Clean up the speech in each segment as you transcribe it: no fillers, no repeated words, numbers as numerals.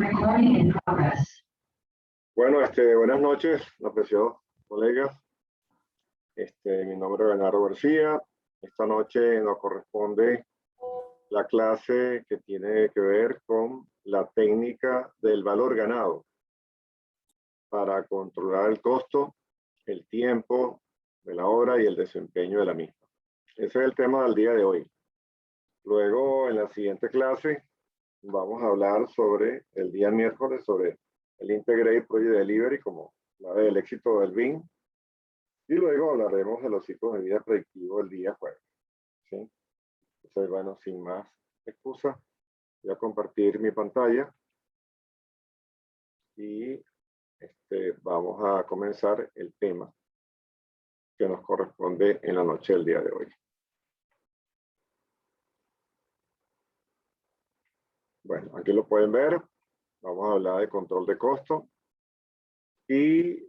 Recording in progress. Bueno, buenas noches, apreciados colegas. Mi nombre es Bernardo García. Esta noche nos corresponde la clase que tiene que ver con la técnica del valor ganado para controlar el costo, el tiempo de la obra y el desempeño de la misma. Ese es el tema del día de hoy. Luego, en la siguiente clase, vamos a hablar sobre el día miércoles, sobre el Integrated Project Delivery como clave del éxito del BIM. Y luego hablaremos de los ciclos de vida predictivos el día jueves. ¿Sí? Entonces, bueno, sin más excusa, voy a compartir mi pantalla y vamos a comenzar el tema que nos corresponde en la noche del día de hoy. Bueno, aquí lo pueden ver. Vamos a hablar de control de costo. Y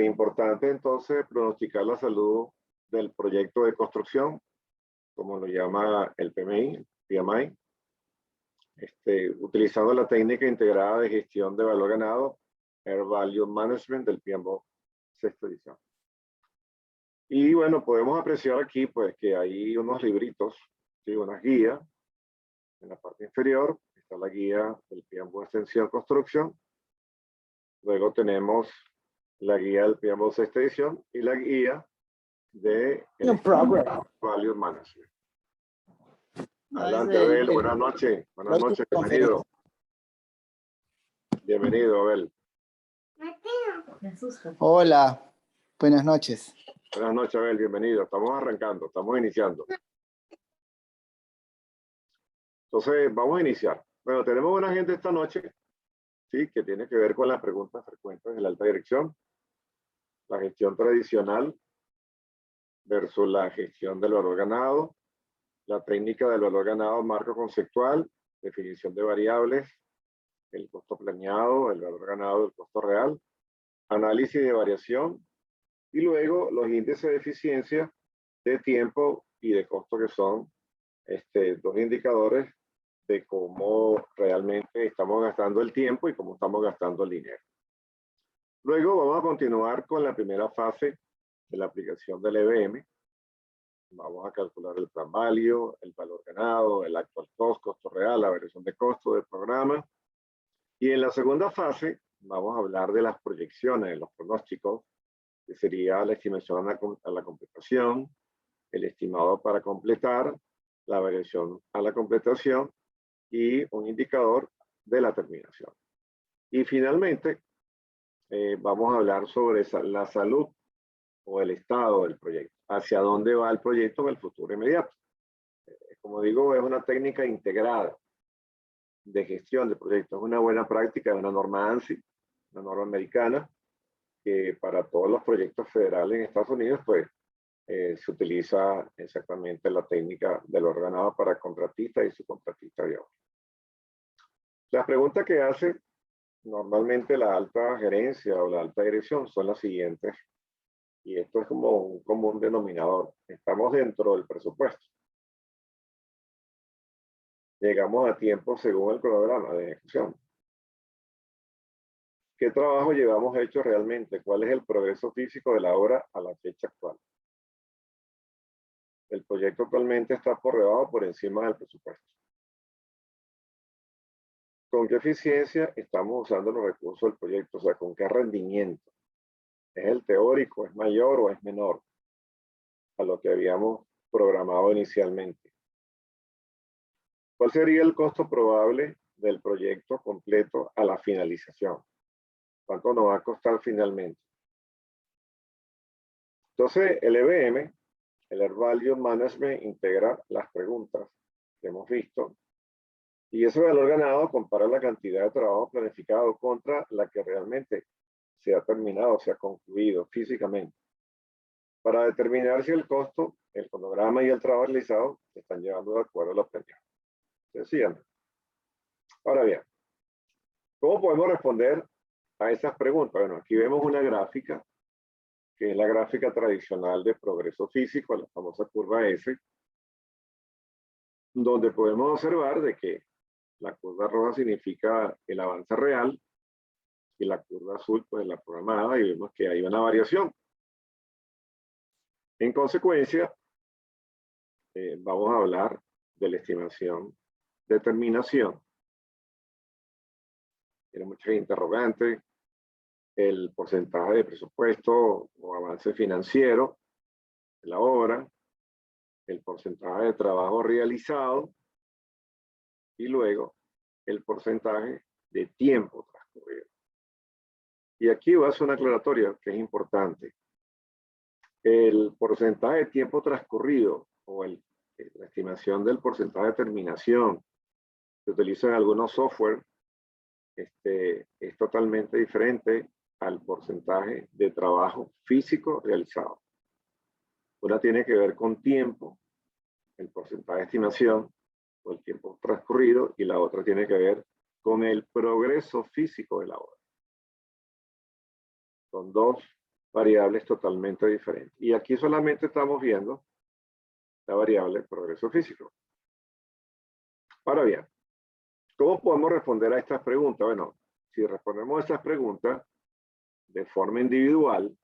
importante entonces pronosticar la salud del proyecto de construcción, como lo llama el PMI, utilizando la técnica integrada de gestión de valor ganado, Air Value Management del PMBOK sexta edición. Y bueno, podemos apreciar aquí pues que hay unos libritos, ¿sí? Unas guías. En la parte inferior está la guía del PMBOK Extensión Construcción. Luego tenemos la guía del PMBOK sexta edición y la guía de Value Management. Adelante, Abel. Buenas noches. Buenas noches, bienvenido. Bienvenido, Abel. Hola, buenas noches. Buenas noches, Abel. Bienvenido. Estamos arrancando, estamos iniciando. Entonces, vamos a iniciar. Bueno, tenemos buena gente esta noche, sí, que tiene que ver con las preguntas frecuentes de la alta dirección, la gestión tradicional versus la gestión del valor ganado, la técnica del valor ganado, marco conceptual, definición de variables, el costo planeado, el valor ganado, el costo real, análisis de variación y luego los índices de eficiencia de tiempo y de costo, que son dos indicadores de cómo realmente estamos gastando el tiempo y cómo estamos gastando el dinero. Luego vamos a continuar con la primera fase de la aplicación del EBM. Vamos a calcular el plan value, el valor ganado, el actual cost, costo real, la variación de costo del programa. Y en la segunda fase vamos a hablar de las proyecciones, de los pronósticos, que sería la estimación a la completación, el estimado para completar, la variación a la completación y un indicador de la terminación. Y finalmente vamos a hablar sobre la salud o el estado del proyecto, hacia dónde va el proyecto en el futuro inmediato. Como digo, es una técnica integrada de gestión de proyectos. Es una buena práctica de una norma ANSI, una norma americana, que para todos los proyectos federales en Estados Unidos, pues, se utiliza exactamente la técnica del valor ganado para contratistas y subcontratistas de obra. Las preguntas que hace normalmente la alta gerencia o la alta dirección son las siguientes, y esto es como un común denominador. Estamos dentro del presupuesto. Llegamos a tiempo según el cronograma de ejecución. ¿Qué trabajo llevamos hecho realmente? ¿Cuál es el progreso físico de la obra a la fecha actual? El proyecto actualmente está por debajo o por encima del presupuesto. ¿Con qué eficiencia estamos usando los recursos del proyecto? O sea, ¿con qué rendimiento? ¿Es el teórico? ¿Es mayor o es menor a lo que habíamos programado inicialmente? ¿Cuál sería el costo probable del proyecto completo a la finalización? ¿Cuánto nos va a costar finalmente? Entonces, el EBM, el Air Value Management, integra las preguntas que hemos visto, y ese valor ganado compara la cantidad de trabajo planificado contra la que realmente se ha terminado, se ha concluido físicamente, para determinar si el costo, el cronograma y el trabajo realizado se están llevando de acuerdo a lo planeado. Sencillamente. Ahora bien, ¿cómo podemos responder a esas preguntas? Bueno, aquí vemos una gráfica, que es la gráfica tradicional de progreso físico, la famosa curva S, donde podemos observar de que La curva roja significa el avance real y la curva azul, pues la programada, y vemos que hay una variación. En consecuencia, vamos a hablar de la estimación de terminación. Tiene muchas interrogantes. El porcentaje de presupuesto o avance financiero de la obra, el porcentaje de trabajo realizado y luego el porcentaje de tiempo transcurrido. Y aquí voy a hacer una aclaratoria que es importante. El porcentaje de tiempo transcurrido o la estimación del porcentaje de terminación que utilizan algunos software es totalmente diferente al porcentaje de trabajo físico realizado. Una tiene que ver con tiempo, el porcentaje de estimación o el tiempo transcurrido, y la otra tiene que ver con el progreso físico de la obra. Son dos variables totalmente diferentes. Y aquí solamente estamos viendo la variable progreso físico. Ahora bien, ¿cómo podemos responder a estas preguntas? Bueno, si respondemos a estas preguntas de forma individual,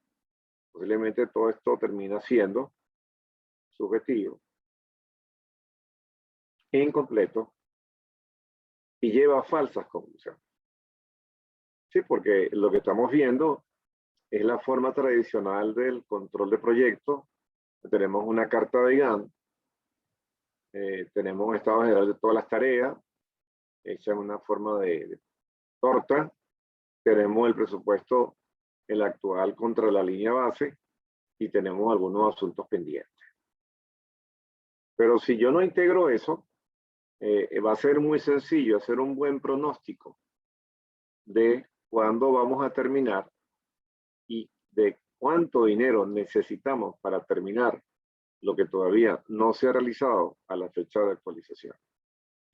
posiblemente todo esto termina siendo subjetivo, incompleto y lleva a falsas conclusiones. Sí, porque lo que estamos viendo es la forma tradicional del control de proyectos. Tenemos una carta de Gantt, tenemos un estado general de todas las tareas, hecha en una forma de torta. Tenemos el presupuesto, el actual contra la línea base, y tenemos algunos asuntos pendientes. Pero si yo no integro eso, va a ser muy sencillo hacer un buen pronóstico de cuándo vamos a terminar y de cuánto dinero necesitamos para terminar lo que todavía no se ha realizado a la fecha de actualización.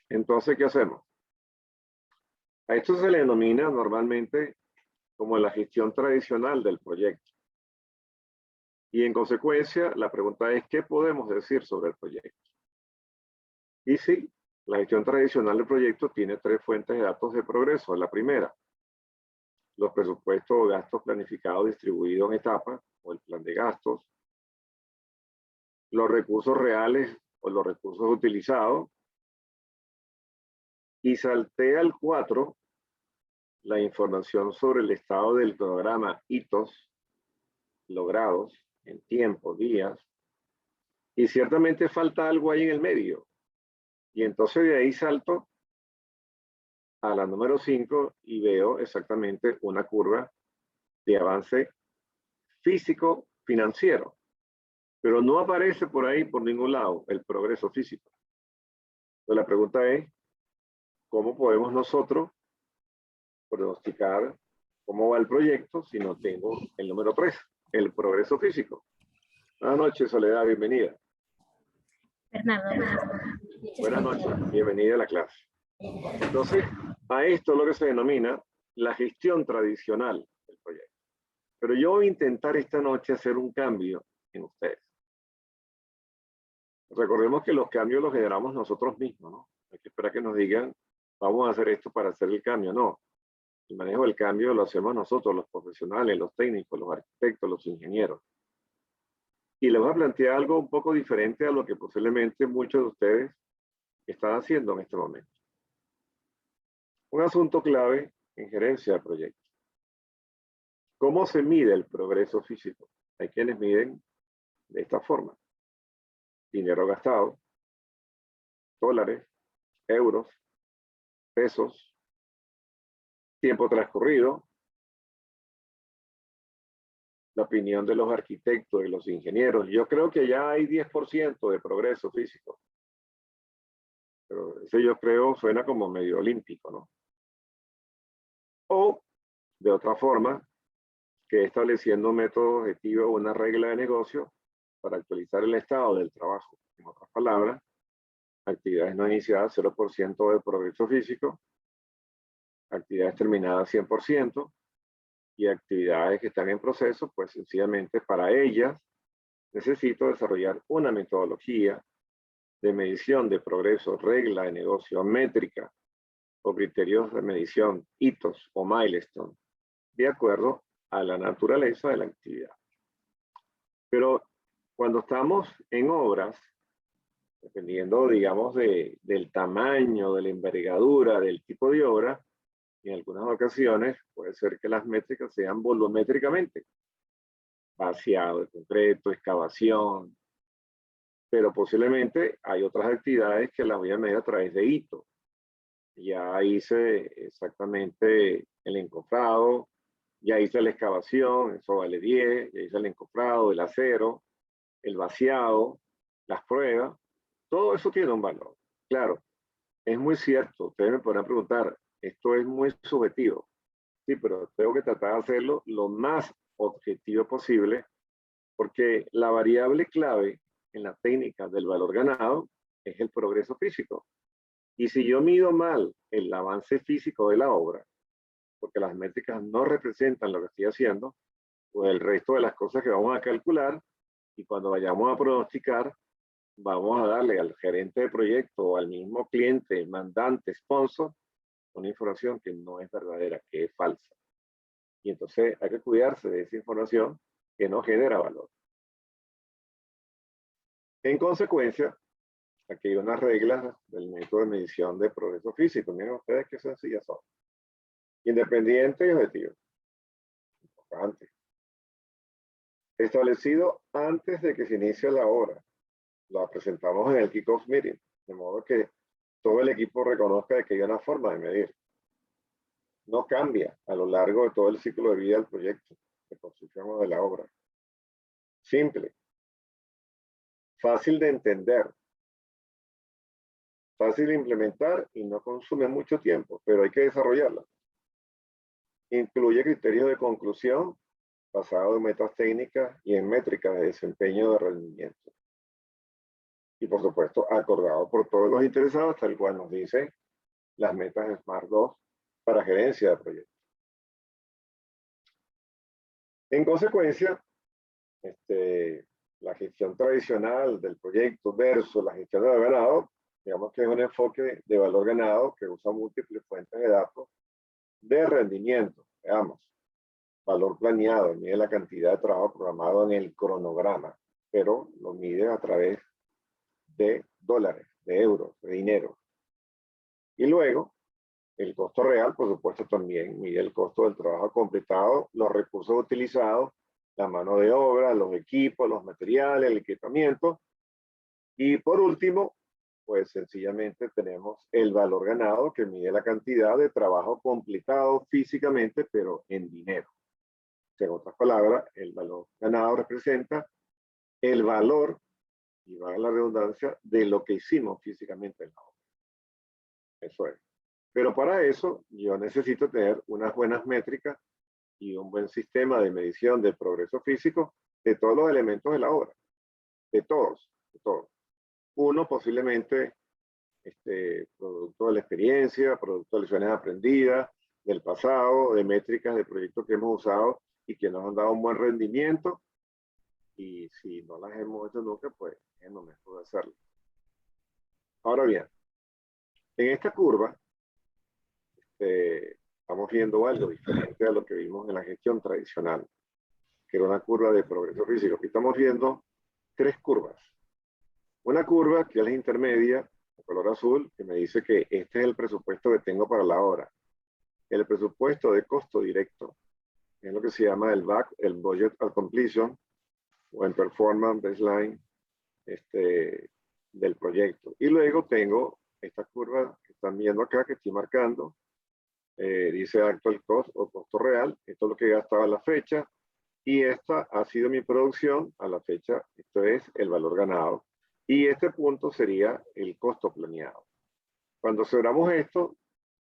Entonces, ¿qué hacemos? A esto se le denomina normalmente como la gestión tradicional del proyecto. Y en consecuencia, la pregunta es, ¿qué podemos decir sobre el proyecto? Y sí, la gestión tradicional del proyecto tiene tres fuentes de datos de progreso. La primera, los presupuestos o gastos planificados distribuidos en etapas, o el plan de gastos. Los recursos reales o los recursos utilizados. Y salté al 4, la información sobre el estado del programa, hitos logrados en tiempo, días. Y ciertamente falta algo ahí en el medio. Y entonces de ahí salto a la número 5 y veo exactamente una curva de avance físico financiero. Pero no aparece por ahí, por ningún lado, el progreso físico. Entonces la pregunta es, ¿cómo podemos nosotros pronosticar cómo va el proyecto si no tengo el número 3, el progreso físico? Buenas noches, Soledad, bienvenida. Bernardo, buenas noches, bienvenida a la clase. Entonces, a esto es lo que se denomina la gestión tradicional del proyecto. Pero yo voy a intentar esta noche hacer un cambio en ustedes. Recordemos que los cambios los generamos nosotros mismos, ¿no? Hay que esperar que nos digan, vamos a hacer esto para hacer el cambio. No. El manejo del cambio lo hacemos nosotros, los profesionales, los técnicos, los arquitectos, los ingenieros. Y les voy a plantear algo un poco diferente a lo que posiblemente muchos de ustedes están haciendo en este momento. Un asunto clave en gerencia de proyectos. ¿Cómo se mide el progreso físico? Hay quienes miden de esta forma. Dinero gastado, dólares, euros, pesos, tiempo transcurrido, la opinión de los arquitectos y los ingenieros. Yo creo que ya hay 10% de progreso físico. Pero eso yo creo suena como medio olímpico, ¿no? O, de otra forma, que estableciendo un método objetivo o una regla de negocio para actualizar el estado del trabajo. En otras palabras, actividades no iniciadas 0% de progreso físico, actividades terminadas 100%, y actividades que están en proceso, pues sencillamente para ellas necesito desarrollar una metodología de medición de progreso, regla de negocio, métrica, o criterios de medición, hitos o milestones, de acuerdo a la naturaleza de la actividad. Pero cuando estamos en obras, dependiendo, digamos, del tamaño, de la envergadura, del tipo de obra, en algunas ocasiones puede ser que las métricas sean volumétricamente, vaciado de concreto, excavación, pero posiblemente hay otras actividades que las voy a medir a través de hito. Ya hice exactamente el encofrado, ya hice la excavación, eso vale 10, ya hice el encofrado, el acero, el vaciado, las pruebas, todo eso tiene un valor. Claro, es muy cierto, ustedes me podrán preguntar, esto es muy subjetivo. Sí, pero tengo que tratar de hacerlo lo más objetivo posible, porque la variable clave en la técnica del valor ganado es el progreso físico. Y si yo mido mal el avance físico de la obra, porque las métricas no representan lo que estoy haciendo, pues el resto de las cosas que vamos a calcular, y cuando vayamos a pronosticar, vamos a darle al gerente de proyecto o al mismo cliente, mandante, sponsor, una información que no es verdadera, que es falsa. Y entonces hay que cuidarse de esa información que no genera valor. En consecuencia, aquí hay unas reglas del método de medición de progreso físico. Miren ustedes qué sencillas son. Independiente y objetivo. Importante. Establecido antes de que se inicie la obra. La presentamos en el kickoff meeting, de modo que todo el equipo reconozca que hay una forma de medir. No cambia a lo largo de todo el ciclo de vida del proyecto, de construcción o de la obra. Simple. Fácil de entender. Fácil de implementar y no consume mucho tiempo, pero hay que desarrollarla. Incluye criterios de conclusión basados en metas técnicas y en métricas de desempeño de rendimiento. Y por supuesto, acordado por todos los interesados, tal cual nos dice las metas SMART 2 para gerencia de proyectos. En consecuencia, la gestión tradicional del proyecto versus la gestión de ganado, digamos que es un enfoque de valor ganado que usa múltiples fuentes de datos de rendimiento. Veamos, valor planeado, mide la cantidad de trabajo programado en el cronograma, pero lo mide a través de dólares, de euros, de dinero. Y luego, el costo real, por supuesto, también mide el costo del trabajo completado, los recursos utilizados, la mano de obra, los equipos, los materiales, el equipamiento. Y por último, pues sencillamente tenemos el valor ganado, que mide la cantidad de trabajo completado físicamente, pero en dinero. En otras palabras, el valor ganado representa el valor, y va a la redundancia, de lo que hicimos físicamente en la obra. Eso es. Pero para eso yo necesito tener unas buenas métricas y un buen sistema de medición del progreso físico de todos los elementos de la obra. De todos, de todos. Uno posiblemente producto de la experiencia, producto de lecciones aprendidas, del pasado, de métricas de proyectos que hemos usado y que nos han dado un buen rendimiento. Y si no las hemos hecho nunca, pues es el momento de hacerlo. Ahora bien, en esta curva, estamos viendo algo diferente a lo que vimos en la gestión tradicional, que era una curva de progreso físico. Aquí estamos viendo tres curvas. Una curva que es la intermedia, de color azul, que me dice que este es el presupuesto que tengo para la obra. El presupuesto de costo directo es lo que se llama el BAC, el Budget at Completion, o el Performance Baseline del proyecto. Y luego tengo esta curva que están viendo acá, que estoy marcando, dice Actual Cost o costo real. Esto es lo que he gastado a la fecha, y esta ha sido mi producción a la fecha. Esto es el valor ganado. Y este punto sería el costo planeado. Cuando celebramos esto,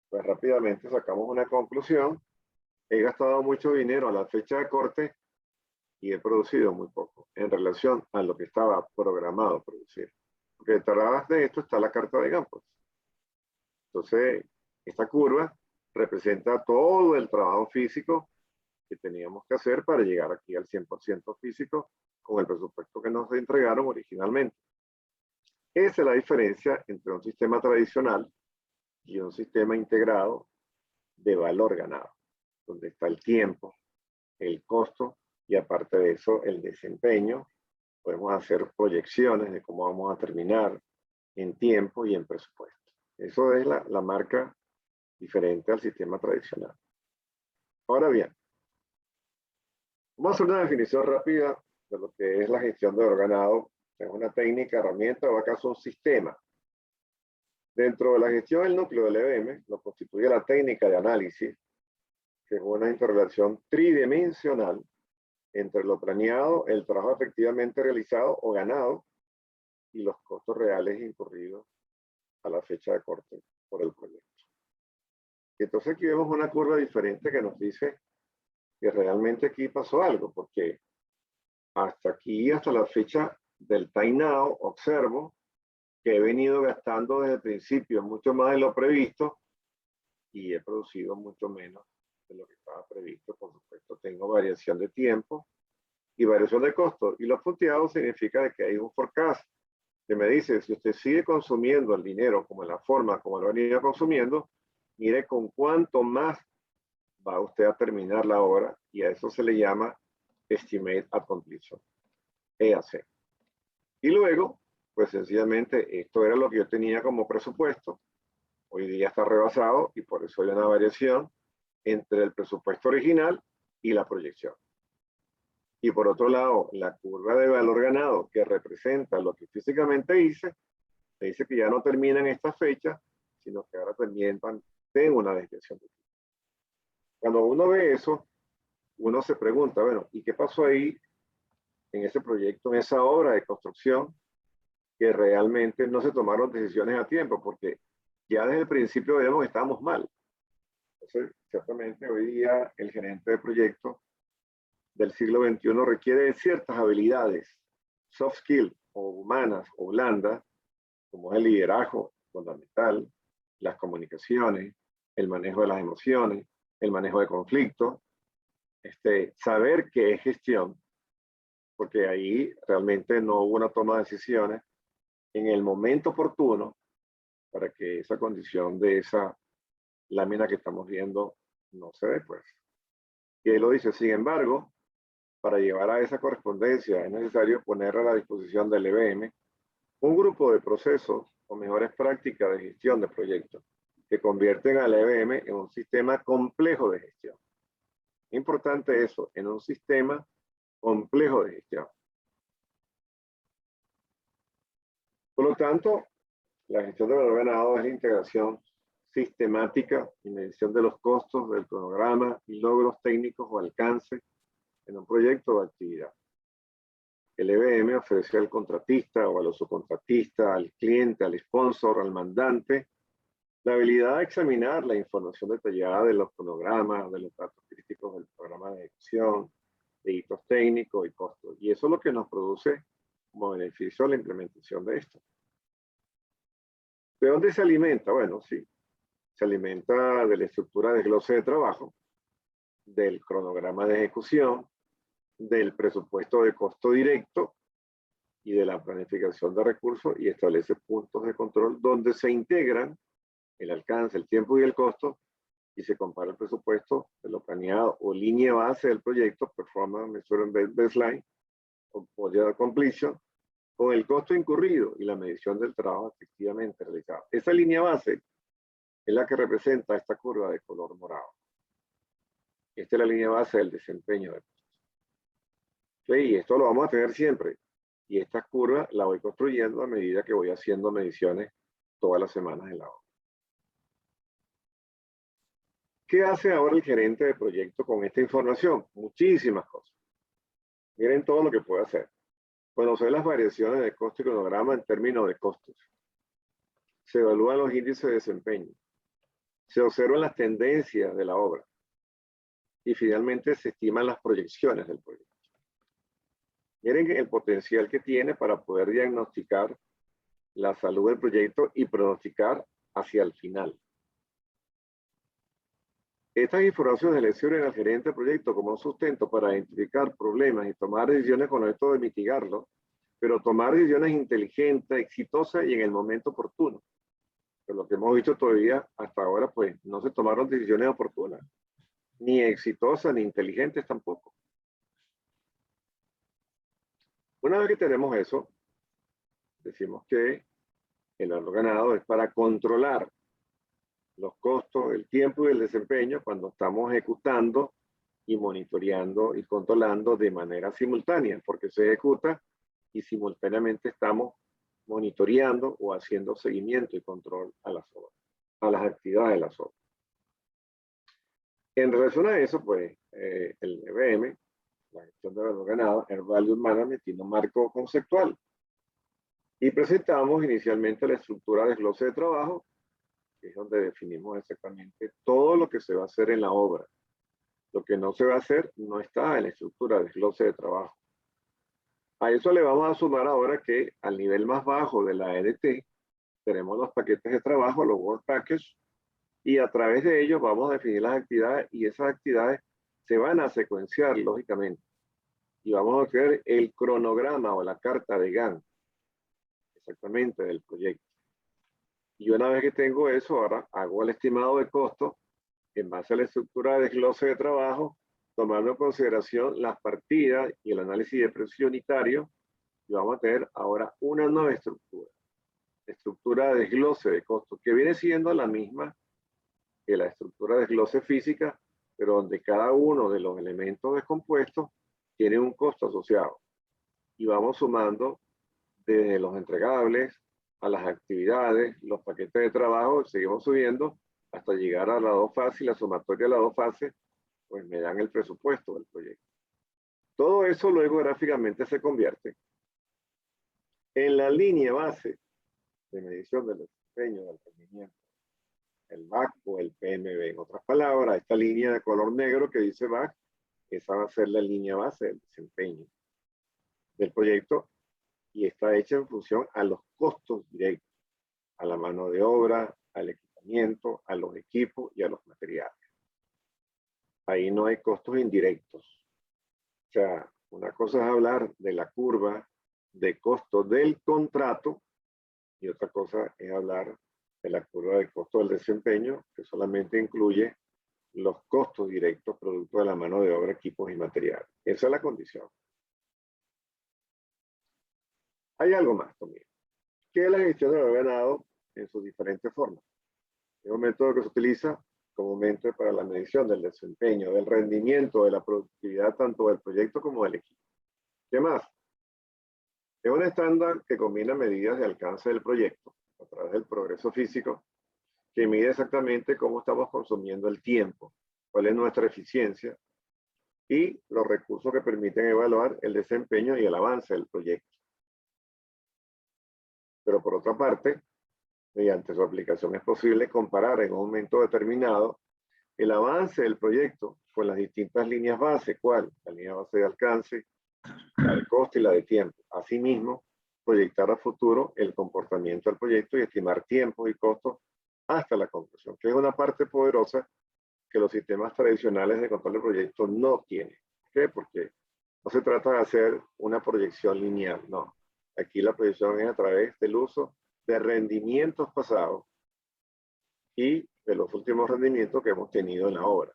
pues rápidamente sacamos una conclusión. He gastado mucho dinero a la fecha de corte y he producido muy poco en relación a lo que estaba programado producir. Porque detrás de esto está la carta de Gantt. Entonces, esta curva representa todo el trabajo físico que teníamos que hacer para llegar aquí al 100% físico con el presupuesto que nos entregaron originalmente. Esa es la diferencia entre un sistema tradicional y un sistema integrado de valor ganado, donde está el tiempo, el costo y aparte de eso el desempeño. Podemos hacer proyecciones de cómo vamos a terminar en tiempo y en presupuesto. Eso es la marca diferente al sistema tradicional. Ahora bien, vamos a hacer una definición rápida de lo que es la gestión de valor ganado. Es una técnica, herramienta o acaso un sistema. Dentro de la gestión del núcleo del EBM lo constituye la técnica de análisis, que es una interrelación tridimensional entre lo planeado, el trabajo efectivamente realizado o ganado y los costos reales incurridos a la fecha de corte por el proyecto. Entonces aquí vemos una curva diferente que nos dice que realmente aquí pasó algo, porque hasta aquí, hasta la fecha del time now, observo que he venido gastando desde el principio mucho más de lo previsto y he producido mucho menos de lo que estaba previsto. Por supuesto, tengo variación de tiempo y variación de costo. Y lo punteado significa que hay un forecast que me dice, si usted sigue consumiendo el dinero como en la forma como lo ha venido consumiendo, mire con cuánto más va usted a terminar la obra, y a eso se le llama Estimate at Completion, EAC. Y luego, pues sencillamente, esto era lo que yo tenía como presupuesto. Hoy día está rebasado y por eso hay una variación entre el presupuesto original y la proyección. Y por otro lado, la curva de valor ganado, que representa lo que físicamente hice, me dice que ya no termina en esta fecha, sino que ahora también tengo una desviación de tiempo. Cuando uno ve eso, uno se pregunta, bueno, ¿y qué pasó ahí en ese proyecto, en esa obra de construcción, que realmente no se tomaron decisiones a tiempo? Porque ya desde el principio vemos que estábamos mal. Entonces, ciertamente hoy día el gerente de proyecto del siglo XXI requiere de ciertas habilidades, soft skills o humanas o blandas, como es el liderazgo fundamental, las comunicaciones, el manejo de las emociones, el manejo de conflictos, saber qué es gestión, porque ahí realmente no hubo una toma de decisiones en el momento oportuno para que esa condición de esa lámina que estamos viendo no se dé, pues. Y él lo dice, sin embargo, para llevar a esa correspondencia es necesario poner a la disposición del EBM un grupo de procesos o mejores prácticas de gestión de proyectos que convierten al EBM en un sistema complejo de gestión. Importante eso, en un sistema complejo de gestión. Por lo tanto, la gestión de valor ganado es la integración sistemática y medición de los costos del cronograma y logros técnicos o alcance en un proyecto o actividad. El EBM ofrece al contratista o al subcontratista, al cliente, al sponsor, al mandante, la habilidad de examinar la información detallada de los cronogramas, de los datos críticos del programa de ejecución, de hitos técnicos y costos. Y eso es lo que nos produce como beneficio la implementación de esto. ¿De dónde se alimenta? Bueno, sí, se alimenta de la estructura de desglose de trabajo, del cronograma de ejecución, del presupuesto de costo directo y de la planificación de recursos, y establece puntos de control donde se integran el alcance, el tiempo y el costo, y se compara el presupuesto de lo planeado o línea base del proyecto, performance, measurement baseline, o project completion, con el costo incurrido y la medición del trabajo efectivamente realizado. Esa línea base es la que representa esta curva de color morado. Esta es la línea base del desempeño del proceso. Y esto lo vamos a tener siempre. Y esta curva la voy construyendo a medida que voy haciendo mediciones todas las semanas en la obra. ¿Qué hace ahora el gerente de proyecto con esta información? Muchísimas cosas. Miren todo lo que puede hacer. Conocer las variaciones de costo y cronograma en términos de costos. Se evalúan los índices de desempeño. Se observan las tendencias de la obra. Y finalmente se estiman las proyecciones del proyecto. Miren el potencial que tiene para poder diagnosticar la salud del proyecto y pronosticar hacia el final. Estas informaciones le sirven al gerente de proyecto como un sustento para identificar problemas y tomar decisiones con esto de mitigarlo, pero tomar decisiones inteligentes, exitosas y en el momento oportuno. Pero lo que hemos visto todavía hasta ahora, pues no se tomaron decisiones oportunas, ni exitosas, ni inteligentes tampoco. Una vez que tenemos eso, decimos que el valor ganado es para controlar los costos, el tiempo y el desempeño cuando estamos ejecutando y monitoreando y controlando de manera simultánea, porque se ejecuta y simultáneamente estamos monitoreando o haciendo seguimiento y control a las obras, a las actividades de las obras. En relación a eso, pues, el EVM, la gestión de valor ganado, el Value Management, tiene un marco conceptual. Y presentamos inicialmente la estructura de desglose de trabajo, que es donde definimos exactamente todo lo que se va a hacer en la obra. Lo que no se va a hacer no está en la estructura de desglose de trabajo. A eso le vamos a sumar ahora que al nivel más bajo de la EDT tenemos los paquetes de trabajo, los Work Packages, y a través de ellos vamos a definir las actividades y esas actividades se van a secuenciar lógicamente. Y vamos a crear el cronograma o la carta de Gantt exactamente del proyecto. Y una vez que tengo eso, ahora hago el estimado de costo en base a la estructura de desglose de trabajo, tomando en consideración las partidas y el análisis de precio unitario, y vamos a tener ahora una nueva estructura de desglose de costos, que viene siendo la misma que la estructura de desglose física, pero donde cada uno de los elementos descompuestos tiene un costo asociado. Y vamos sumando desde los entregables a las actividades, los paquetes de trabajo, seguimos subiendo hasta llegar a las dos fases, y la sumatoria de las dos fases, pues me dan el presupuesto del proyecto. Todo eso luego gráficamente se convierte en la línea base de medición del desempeño del rendimiento, el BAC o el PMB. En otras palabras, esta línea de color negro que dice BAC, esa va a ser la línea base del desempeño del proyecto y está hecha en función a los costos directos, a la mano de obra, al equipamiento, a los equipos y a los materiales. Ahí no hay costos indirectos. O sea, una cosa es hablar de la curva de costo del contrato y otra cosa es hablar de la curva de costo del desempeño, que solamente incluye los costos directos producto de la mano de obra, equipos y materiales. Esa es la condición. Hay algo más también, que es la gestión del valor ganado en sus diferentes formas. Es un método que se utiliza comúnmente para la medición del desempeño, del rendimiento, de la productividad tanto del proyecto como del equipo. ¿Qué más? Es un estándar que combina medidas de alcance del proyecto a través del progreso físico, que mide exactamente cómo estamos consumiendo el tiempo, cuál es nuestra eficiencia y los recursos que permiten evaluar el desempeño y el avance del proyecto. Pero por otra parte, mediante su aplicación es posible comparar en un momento determinado el avance del proyecto con las distintas líneas base, ¿cuál? La línea base de alcance, la de costo y la de tiempo. Asimismo, proyectar a futuro el comportamiento del proyecto y estimar tiempos y costos hasta la conclusión, que es una parte poderosa que los sistemas tradicionales de control de proyectos no tienen. ¿Por qué? Porque no se trata de hacer una proyección lineal, no. Aquí la proyección es a través del uso de rendimientos pasados y de los últimos rendimientos que hemos tenido en la obra.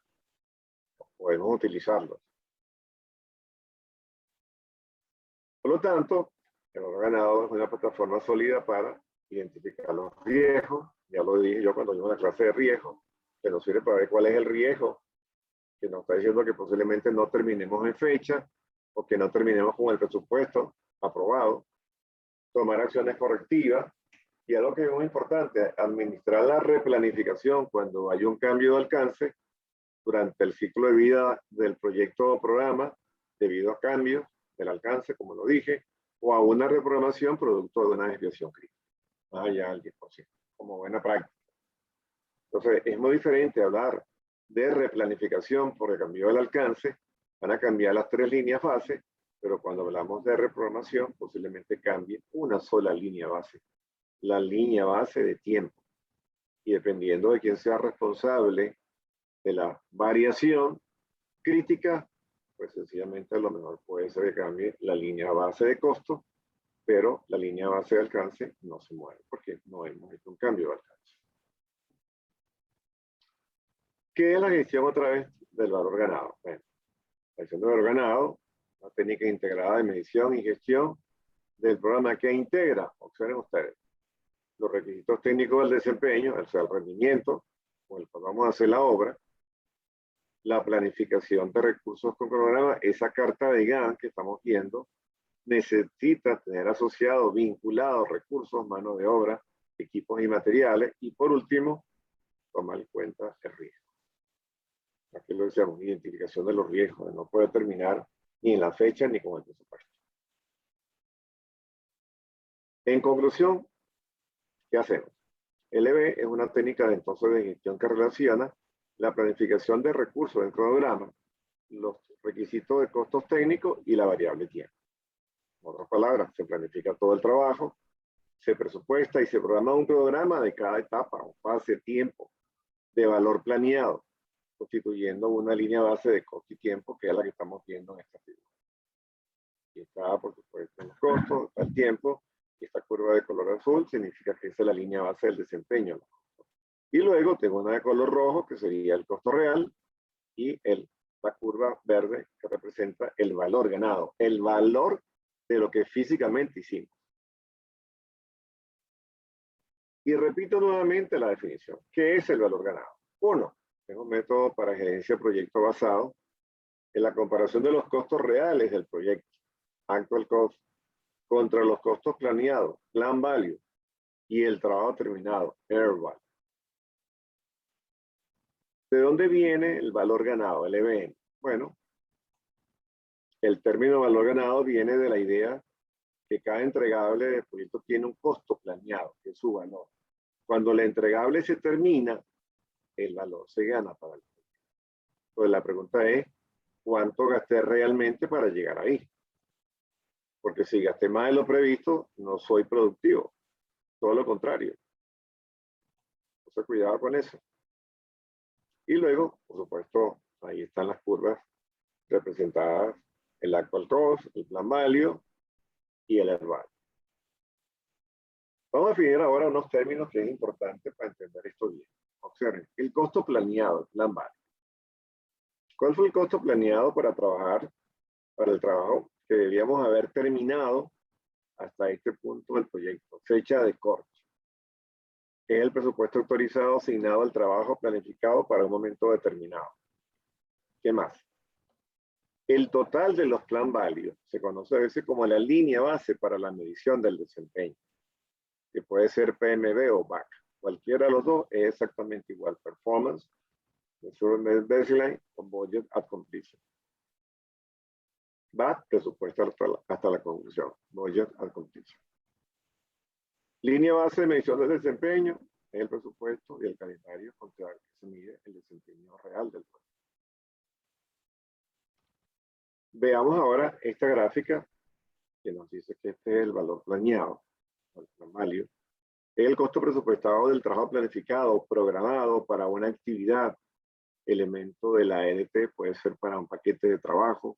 Podemos utilizarlos. Por lo tanto, el valor ganado es una plataforma sólida para identificar los riesgos. Ya lo dije yo cuando dimos la clase de riesgo, que nos sirve para ver cuál es el riesgo que nos está diciendo que posiblemente no terminemos en fecha o que no terminemos con el presupuesto aprobado. Tomar acciones correctivas y algo que es muy importante, administrar la replanificación cuando hay un cambio de alcance durante el ciclo de vida del proyecto o programa debido a cambios del alcance, como lo dije, o a una reprogramación producto de una desviación crítica, más allá del 10%, como buena práctica. Entonces, es muy diferente hablar de replanificación porque cambió el alcance, van a cambiar las tres líneas base, pero cuando hablamos de reprogramación, posiblemente cambie una sola línea base, la línea base de tiempo. Y dependiendo de quién sea responsable de la variación crítica, pues sencillamente a lo mejor puede ser que cambie la línea base de costo, pero la línea base de alcance no se mueve porque no hemos hecho un cambio de alcance. ¿Qué es la gestión otra vez del valor ganado? Bueno, la gestión del valor ganado, una técnica integrada de medición y gestión del programa que integra, observen ustedes, los requisitos técnicos del desempeño, o sea, el rendimiento con el que vamos a hacer la obra, la planificación de recursos con cronograma, esa carta de Gantt que estamos viendo, necesita tener asociados, vinculados recursos, mano de obra, equipos y materiales, y por último, tomar en cuenta el riesgo. Aquí lo decíamos, identificación de los riesgos, no puede terminar ni en la fecha ni con el presupuesto. En conclusión, ¿qué hacemos? LB es una técnica de entonces de gestión que relaciona la planificación de recursos en cronograma, los requisitos de costos técnicos y la variable tiempo. En otras palabras, se planifica todo el trabajo, se presupuesta y se programa un programa de cada etapa, o fase, tiempo, de valor planeado, constituyendo una línea base de costo y tiempo, que es la que estamos viendo en esta figura. Y está, por supuesto, los costos, está el tiempo, y esta curva de color azul significa que esa es la línea base del desempeño. Y luego tengo una de color rojo, que sería el costo real, y la curva verde, que representa el valor ganado, el valor de lo que físicamente hicimos. Y repito nuevamente la definición. ¿Qué es el valor ganado? Uno, es un método para gerencia de proyecto basado en la comparación de los costos reales del proyecto, actual cost, contra los costos planeados, plan value, y el trabajo terminado, air value. ¿De dónde viene el valor ganado, el EVN? Bueno, el término valor ganado viene de la idea que cada entregable del proyecto tiene un costo planeado, que es su valor. Cuando el entregable se termina, el valor se gana para el proyecto. Entonces la pregunta es, ¿cuánto gasté realmente para llegar ahí? Porque si gasté más de lo previsto, no soy productivo. Todo lo contrario. Entonces cuidado con eso. Y luego, por supuesto, ahí están las curvas representadas, el actual cost, el plan value y el air value. Vamos a definir ahora unos términos que es importante para entender esto bien. Observen, el costo planeado, el plan value. ¿Cuál fue el costo planeado para el trabajo que debíamos haber terminado hasta este punto del proyecto? Fecha de corte. Es el presupuesto autorizado asignado al trabajo planificado para un momento determinado. ¿Qué más? El total de los plan value se conoce a veces como la línea base para la medición del desempeño, que puede ser PMB o BAC. Cualquiera de los dos es exactamente igual. Performance, Measurement Baseline o Budget at Completion. BAC, presupuesto hasta la conclusión. Budget at Completion. Línea base de medición del desempeño es el presupuesto y el calendario contra el que se mide el desempeño real del proyecto. Veamos ahora esta gráfica que nos dice que este es el valor planeado, el plan value. Es el costo presupuestado del trabajo planificado, programado para una actividad, elemento de la EDT, puede ser para un paquete de trabajo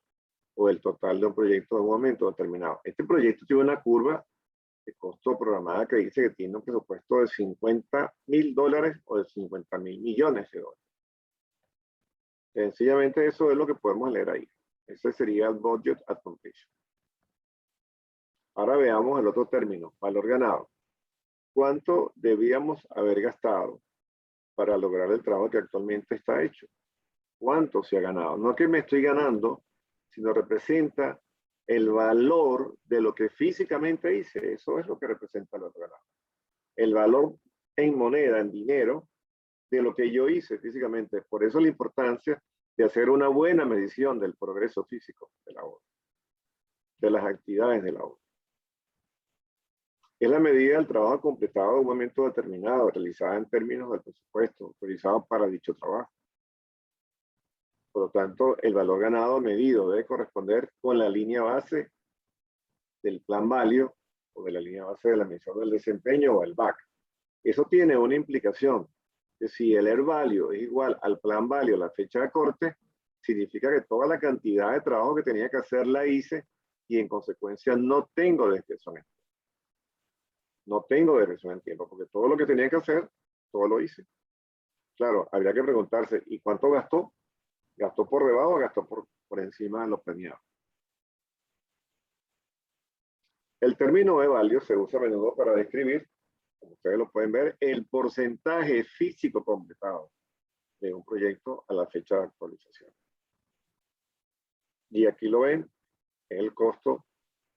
o el total de un proyecto en un momento determinado. Este proyecto tiene una curva de costo programada que dice que tiene un presupuesto de $50,000 o de 50,000 millones de dólares. Sencillamente eso es lo que podemos leer ahí. Ese sería el budget at completion. Ahora veamos el otro término, valor ganado. ¿Cuánto debíamos haber gastado para lograr el trabajo que actualmente está hecho? ¿Cuánto se ha ganado? No que me estoy ganando, sino representa el valor de lo que físicamente hice. Eso es lo que representa el valor ganado. El valor en moneda, en dinero, de lo que yo hice físicamente. Por eso la importancia de hacer una buena medición del progreso físico de la obra, de las actividades de la obra. Es la medida del trabajo completado en un momento determinado, realizada en términos del presupuesto autorizado para dicho trabajo. Por lo tanto, el valor ganado medido debe corresponder con la línea base del plan value o de la línea base de la medición del desempeño o el BAC. Eso tiene una implicación, que si el air value es igual al plan value, la fecha de corte, significa que toda la cantidad de trabajo que tenía que hacer la hice y en consecuencia no tengo desviación en tiempo. No tengo desviación en tiempo porque todo lo que tenía que hacer, todo lo hice. claro, habría que preguntarse, ¿y cuánto gastó? ¿Gastó por debajo o gastó por encima de lo planeado? El término E-value se usa a menudo para describir, como ustedes lo pueden ver, el porcentaje físico completado de un proyecto a la fecha de actualización. Y aquí lo ven, es el costo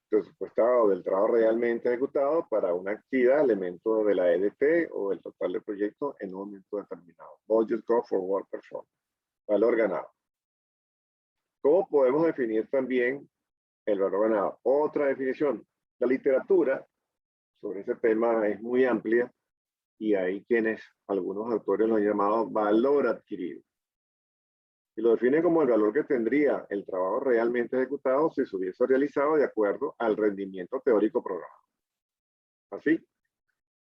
presupuestado del trabajo realmente ejecutado para una actividad, elemento de la EDP o el total del proyecto en un momento determinado. Budget cost for work performed. Valor ganado. ¿Cómo podemos definir también el valor ganado? Otra definición. La literatura sobre ese tema es muy amplia y hay quienes, algunos autores lo han llamado valor adquirido. Y lo define como el valor que tendría el trabajo realmente ejecutado si se hubiese realizado de acuerdo al rendimiento teórico programado. ¿Así?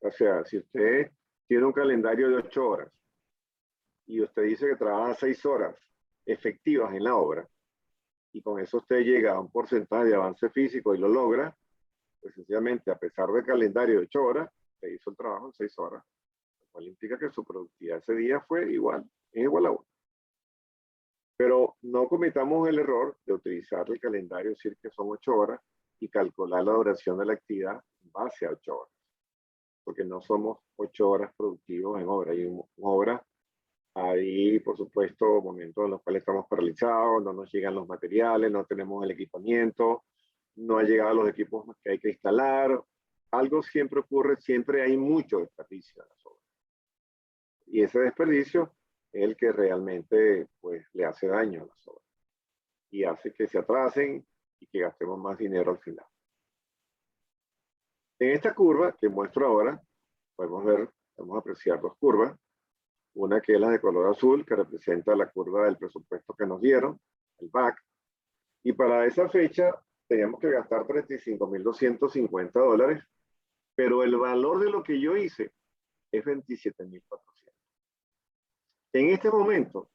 O sea, si usted tiene un calendario de 8 horas y usted dice que trabaja 6 horas efectivas en la obra y con eso usted llega a un porcentaje de avance físico y lo logra, pues sencillamente a pesar del calendario de 8 horas, se hizo el trabajo en 6 horas, lo cual implica que su productividad ese día fue igual, es igual a 1. Pero no cometamos el error de utilizar el calendario, decir que son 8 horas y calcular la duración de la actividad en base a 8 horas. Porque no somos 8 horas productivos en obra. Hay obra, hay por supuesto momentos en los cuales estamos paralizados, no nos llegan los materiales, no tenemos el equipamiento, no han llegado los equipos que hay que instalar. Algo siempre ocurre, siempre hay mucho desperdicio en las obras. Y ese desperdicio es el que realmente pues, le hace daño a las obras y hace que se atrasen y que gastemos más dinero al final. En esta curva que muestro ahora, podemos apreciar 2 curvas. Una que es la de color azul, que representa la curva del presupuesto que nos dieron, el BAC. Y para esa fecha teníamos que gastar $35,250, pero el valor de lo que yo hice es $27,400. En este momento,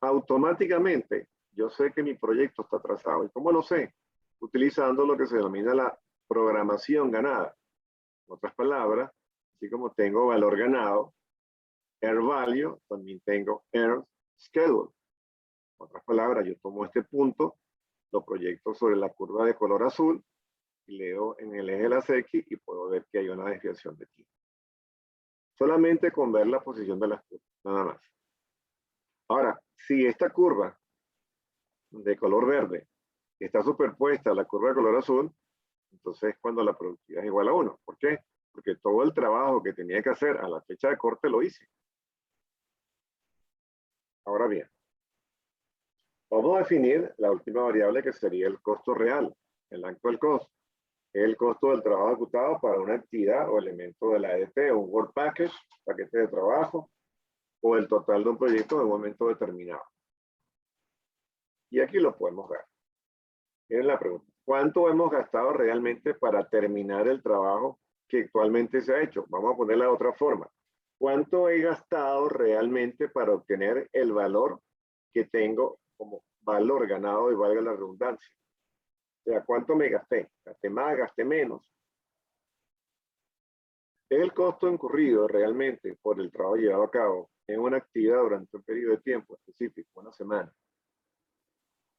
automáticamente, yo sé que mi proyecto está atrasado. ¿Y cómo lo sé? Utilizando lo que se denomina la programación ganada. En otras palabras, así como tengo valor ganado, Earn Value, también tengo Earn Schedule. En otras palabras, yo tomo este punto, lo proyecto sobre la curva de color azul, y leo en el eje de las X y puedo ver que hay una desviación de tiempo. Solamente con ver la posición de las curvas, nada más. Ahora, si esta curva de color verde está superpuesta a la curva de color azul, entonces es cuando la productividad es igual a 1. ¿Por qué? Porque todo el trabajo que tenía que hacer a la fecha de corte lo hice. Ahora bien, vamos a definir la última variable que sería el costo real, el actual cost. Es el costo del trabajo ejecutado para una actividad o elemento de la EDP o un work package, paquete de trabajo, o el total de un proyecto en un momento determinado. Y aquí lo podemos ver. Miren la pregunta. ¿Cuánto hemos gastado realmente para terminar el trabajo que actualmente se ha hecho? Vamos a ponerla de otra forma. ¿Cuánto he gastado realmente para obtener el valor que tengo como valor ganado y valga la redundancia? O sea, ¿cuánto me gasté? ¿Gasté más? ¿Gasté menos? Es el costo incurrido realmente por el trabajo llevado a cabo en una actividad durante un periodo de tiempo específico, una semana.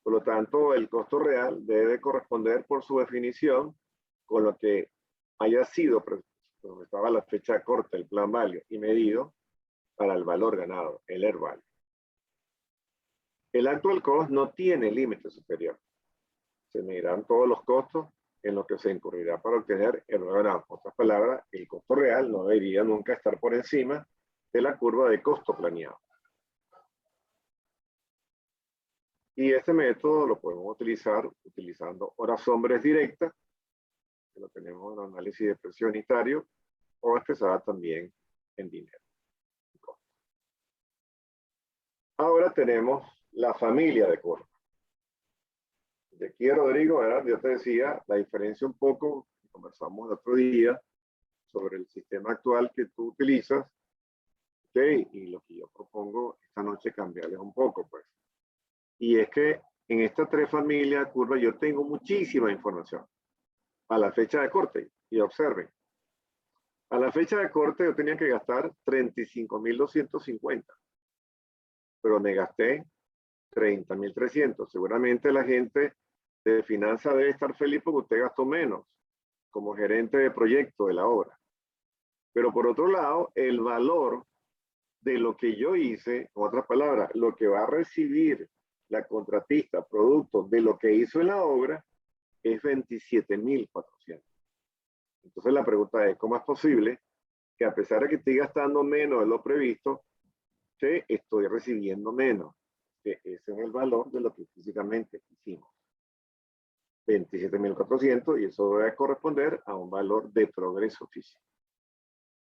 Por lo tanto, el costo real debe corresponder por su definición con lo que haya sido, donde estaba la fecha corta, el plan value, y medido para el valor ganado, el Earn Value. El actual cost no tiene límite superior. Se medirán todos los costos en lo que se incurrirá para obtener el valor ganado. En otras palabras, el costo real no debería nunca estar por encima de la curva de costo planeado. Y este método lo podemos utilizar utilizando horas hombres directas, que lo tenemos en el análisis de presión unitario, o expresada también en dinero. Ahora tenemos la familia de curvas. De aquí, Rodrigo, ¿verdad? Yo te decía la diferencia un poco, conversamos el otro día, sobre el sistema actual que tú utilizas, ¿okay? Y lo que yo propongo esta noche cambiarles un poco, pues. Y es que en estas 3 familias de curvas yo tengo muchísima información a la fecha de corte. Y observen, a la fecha de corte yo tenía que gastar $35,250. pero me gasté 30.300. Seguramente la gente de finanzas debe estar feliz porque usted gastó menos como gerente de proyecto de la obra. Pero por otro lado, el valor de lo que yo hice, en otras palabras, lo que va a recibir la contratista producto de lo que hizo en la obra es 27.400. Entonces la pregunta es, ¿cómo es posible que a pesar de que estoy gastando menos de lo previsto, que estoy recibiendo menos? Que ese es el valor de lo que físicamente hicimos. 27.400, y eso debe corresponder a un valor de progreso físico.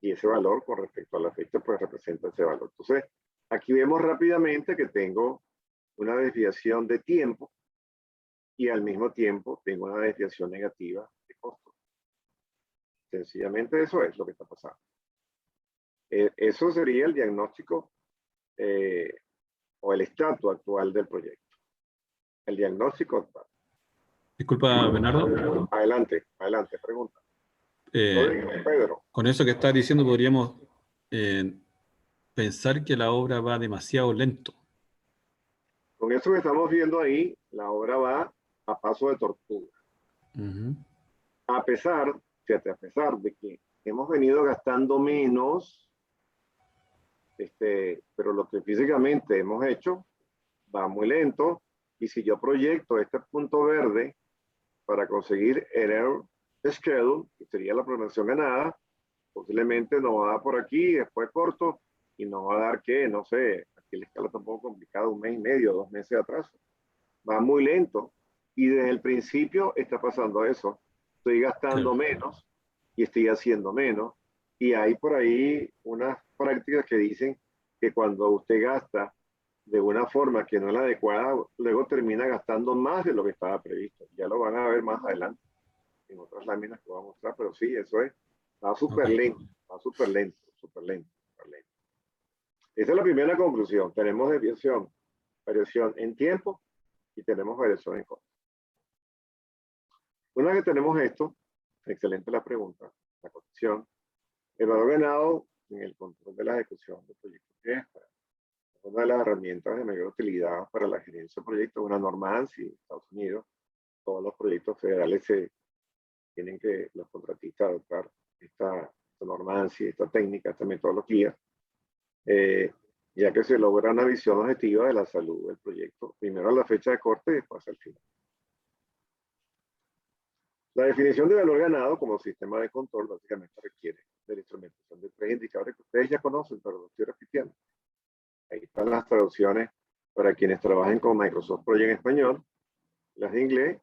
Y ese valor con respecto a la fecha pues representa ese valor. Entonces, aquí vemos rápidamente que tengo una desviación de tiempo y al mismo tiempo tengo una desviación negativa de costo. Sencillamente eso es lo que está pasando. Eso sería el diagnóstico o el estatus actual del proyecto. El diagnóstico actual. Disculpa, Bernardo. Adelante, pregunta. Pedro. Con eso que estás diciendo podríamos pensar que la obra va demasiado lento. Con eso que estamos viendo ahí, la obra va a paso de tortuga. A pesar de que hemos venido gastando menos, pero lo que físicamente hemos hecho va muy lento, y si yo proyecto este punto verde para conseguir el error schedule, que sería la programación ganada, posiblemente nos va a dar por aquí, después corto, y nos va a dar que, no sé, aquí la escala está un poco complicada, 1 mes y medio, 2 meses de atraso. Va muy lento, y desde el principio está pasando eso. Estoy gastando menos y estoy haciendo menos, y hay por ahí unas prácticas que dicen que cuando usted gasta de una forma que no es la adecuada, luego termina gastando más de lo que estaba previsto. Ya lo van a ver más adelante en otras láminas que voy a mostrar, pero sí, eso es. Va súper lento, va súper lento. Esa es la primera conclusión. Tenemos variación en tiempo y tenemos variación en costo. Una vez que tenemos esto, excelente la pregunta, la cotización, el valor ganado en el control de la ejecución del proyecto, que es una de las herramientas de mayor utilidad para la gerencia de proyectos, una norma ANSI en Estados Unidos. Todos los proyectos federales tienen que los contratistas adoptar esta norma ANSI, esta técnica, esta metodología, ya que se logra una visión objetiva de la salud del proyecto, primero a la fecha de corte y después al final. La definición de valor ganado como sistema de control básicamente requiere de la instrumentación de 3 indicadores que ustedes ya conocen, pero lo estoy repitiendo. Ahí están las traducciones para quienes trabajen con Microsoft Project en español, las de inglés,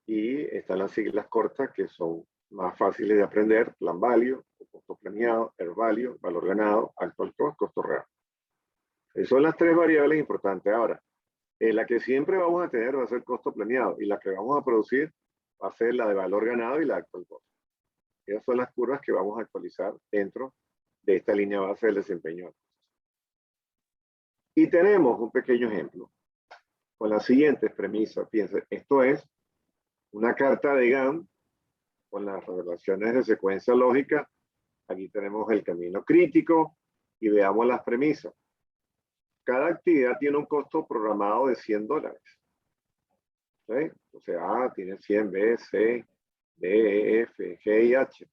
y están las siglas cortas que son más fáciles de aprender: plan value, costo planeado, air value, valor ganado, actual cost, costo real. Esas son las 3 variables importantes. Ahora, la que siempre vamos a tener va a ser costo planeado, y la que vamos a producir va a ser la de valor ganado y la de actual costo. Esas son las curvas que vamos a actualizar dentro de esta línea base del desempeño. Y tenemos un pequeño ejemplo con las siguientes premisas. Fíjense, esto es una carta de Gantt con las relaciones de secuencia lógica. Aquí tenemos el camino crítico y veamos las premisas. Cada actividad tiene un costo programado de $100. ¿Sí? O sea, A tiene 100, B, C, D, E, F, G y H.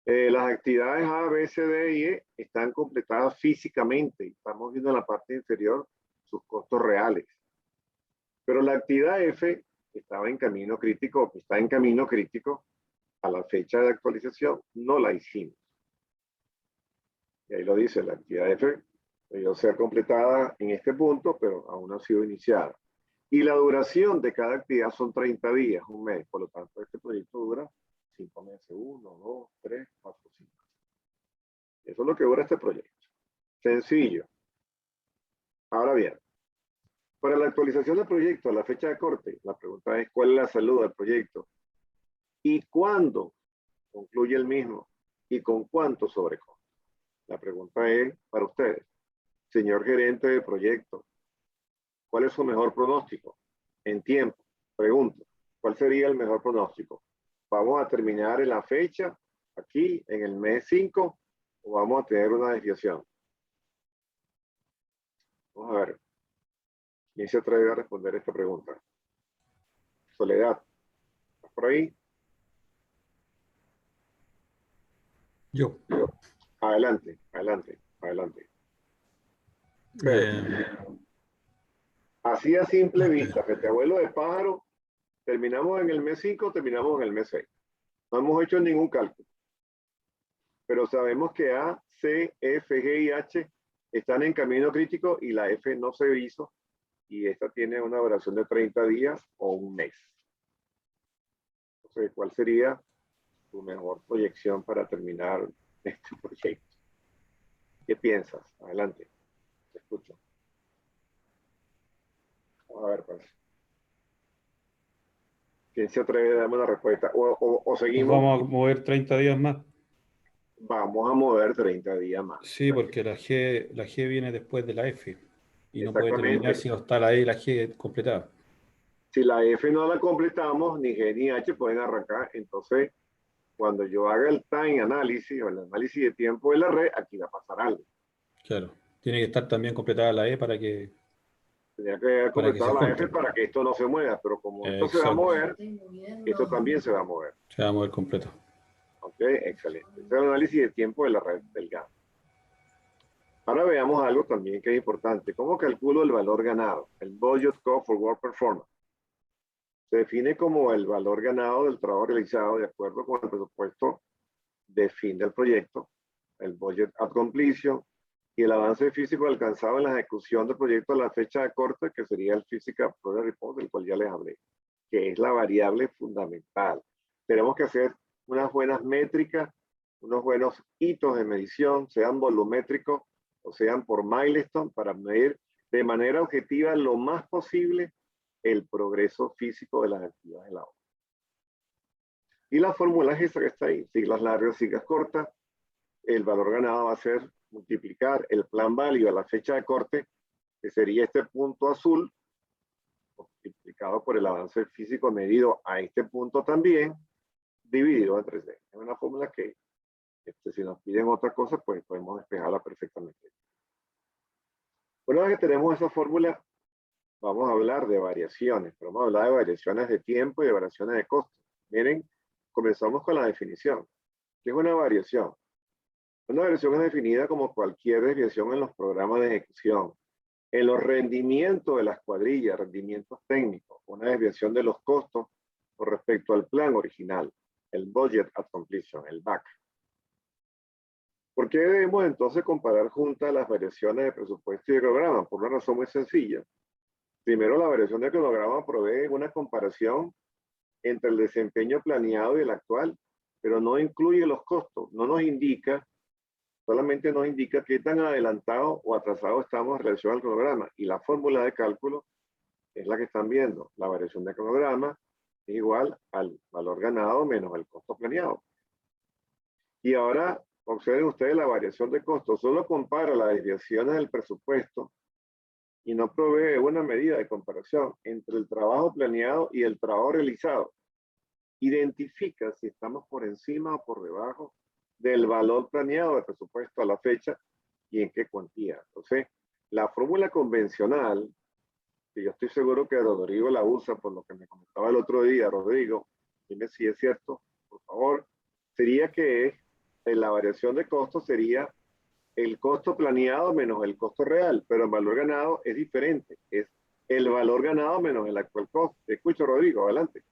Las actividades A, B, C, D y E están completadas físicamente. Estamos viendo en la parte inferior sus costos reales. Pero la actividad F estaba en camino crítico, está en camino crítico a la fecha de actualización, no la hicimos. Y ahí lo dice, la actividad F debió ser completada en este punto, pero aún no ha sido iniciada. Y la duración de cada actividad son 30 días, 1 mes. Por lo tanto, este proyecto dura 5 meses, 1, 2, 3, 4, 5. Eso es lo que dura este proyecto. Sencillo. Ahora bien, para la actualización del proyecto a la fecha de corte, la pregunta es: ¿cuál es la salud del proyecto? ¿Y cuándo concluye el mismo? ¿Y con cuánto sobrecosto? La pregunta es para ustedes. Señor gerente de proyecto, ¿cuál es su mejor pronóstico? En tiempo. Pregunto, ¿cuál sería el mejor pronóstico? ¿Vamos a terminar en la fecha, aquí, en el mes 5, o vamos a tener una desviación? Vamos a ver. ¿Quién se atreve a responder esta pregunta? Soledad, ¿estás por ahí? Yo. Adelante, adelante, adelante. Eh, Así a simple vista, que te abuelo de pájaro, terminamos en el mes 5, terminamos en el mes 6. No hemos hecho ningún cálculo. Pero sabemos que A, C, F, G y H están en camino crítico y la F no se hizo y esta tiene una duración de 30 días o un mes. Entonces, ¿cuál sería tu mejor proyección para terminar este proyecto? ¿Qué piensas? Adelante, te escucho. Vamos a ver, pues. ¿Quién se atreve a darme una respuesta? O nos seguimos. vamos a mover 30 días más. Vamos a mover 30 días más. Sí, porque la G viene después de la F. Y no puede Exactamente. terminar si no está la E y la G completada. Si la F no la completamos, ni G ni H pueden arrancar. Entonces, cuando yo haga el time análisis o el análisis de tiempo de la red, aquí va a pasar algo. Claro. Tiene que estar también completada la E para que Tenía que haber Para que se completado la F junten. para que esto no se mueva, pero como esto se va a Exacto. mover, esto también se va a mover. Se va a mover completo. Ok, excelente. Este es el análisis de tiempo de la red del GAN. Ahora veamos algo también que es importante. ¿Cómo calculo el valor ganado? El Budget Cost for Work Performance. Se define como el valor ganado del trabajo realizado de acuerdo con el presupuesto de fin del proyecto, el Budget at Completion, y el avance físico alcanzado en la ejecución del proyecto a la fecha de corte, que sería el Physical Progress Report, del cual ya les hablé, que es la variable fundamental. Tenemos que hacer unas buenas métricas, unos buenos hitos de medición, sean volumétricos o sean por milestone, para medir de manera objetiva lo más posible el progreso físico de las actividades de la obra. Y la fórmula es esa que está ahí, siglas largas, siglas cortas. El valor ganado va a ser multiplicar el plan válido a la fecha de corte, que sería este punto azul, multiplicado por el avance físico medido a este punto también, dividido entre 3D. Es una fórmula que, si nos piden otra cosa, pues podemos despejarla perfectamente. Una vez que tenemos esa fórmula, vamos a hablar de variaciones, pero vamos a hablar de variaciones de tiempo y de variaciones de costo. Miren, comenzamos con la definición. ¿Qué es una variación? Una variación es definida como cualquier desviación en los programas de ejecución, en los rendimientos de las cuadrillas, rendimientos técnicos, una desviación de los costos con respecto al plan original, el Budget at Completion, el BAC. ¿Por qué debemos entonces comparar juntas las variaciones de presupuesto y de cronograma? Por una razón muy sencilla. Primero, la variación de cronograma provee una comparación entre el desempeño planeado y el actual, pero no incluye los costos, no nos indica, solamente nos indica qué tan adelantado o atrasado estamos en relación al cronograma. Y la fórmula de cálculo es la que están viendo. La variación de cronograma es igual al valor ganado menos el costo planeado. Y ahora, observen ustedes la variación de costo. Solo compara las desviaciones del presupuesto y no provee una medida de comparación entre el trabajo planeado y el trabajo realizado. Identifica si estamos por encima o por debajo del valor planeado de presupuesto a la fecha y en qué cuantía. Entonces, la fórmula convencional, que yo estoy seguro que Rodrigo la usa por lo que me comentaba el otro día, Rodrigo, dime si es cierto, por favor, sería que la variación de costo sería el costo planeado menos el costo real, pero el valor ganado es diferente, es el valor ganado menos el actual costo. Te escucho, Rodrigo, adelante.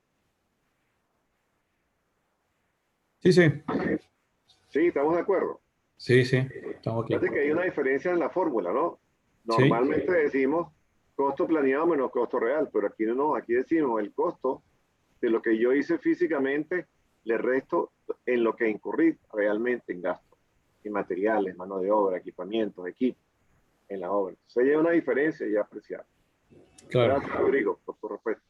Sí, sí. Sí, ¿estamos de acuerdo? Sí, sí. Estamos aquí. Fíjate que hay una diferencia en la fórmula, ¿no? Sí. Normalmente decimos costo planeado menos costo real, pero aquí no, aquí decimos el costo de lo que yo hice físicamente, le resto en lo que incurrí realmente en gastos, en materiales, mano de obra, equipamientos, equipos, en la obra. Entonces hay una diferencia ya apreciada. Claro. Gracias, Rodrigo, por tu respuesta.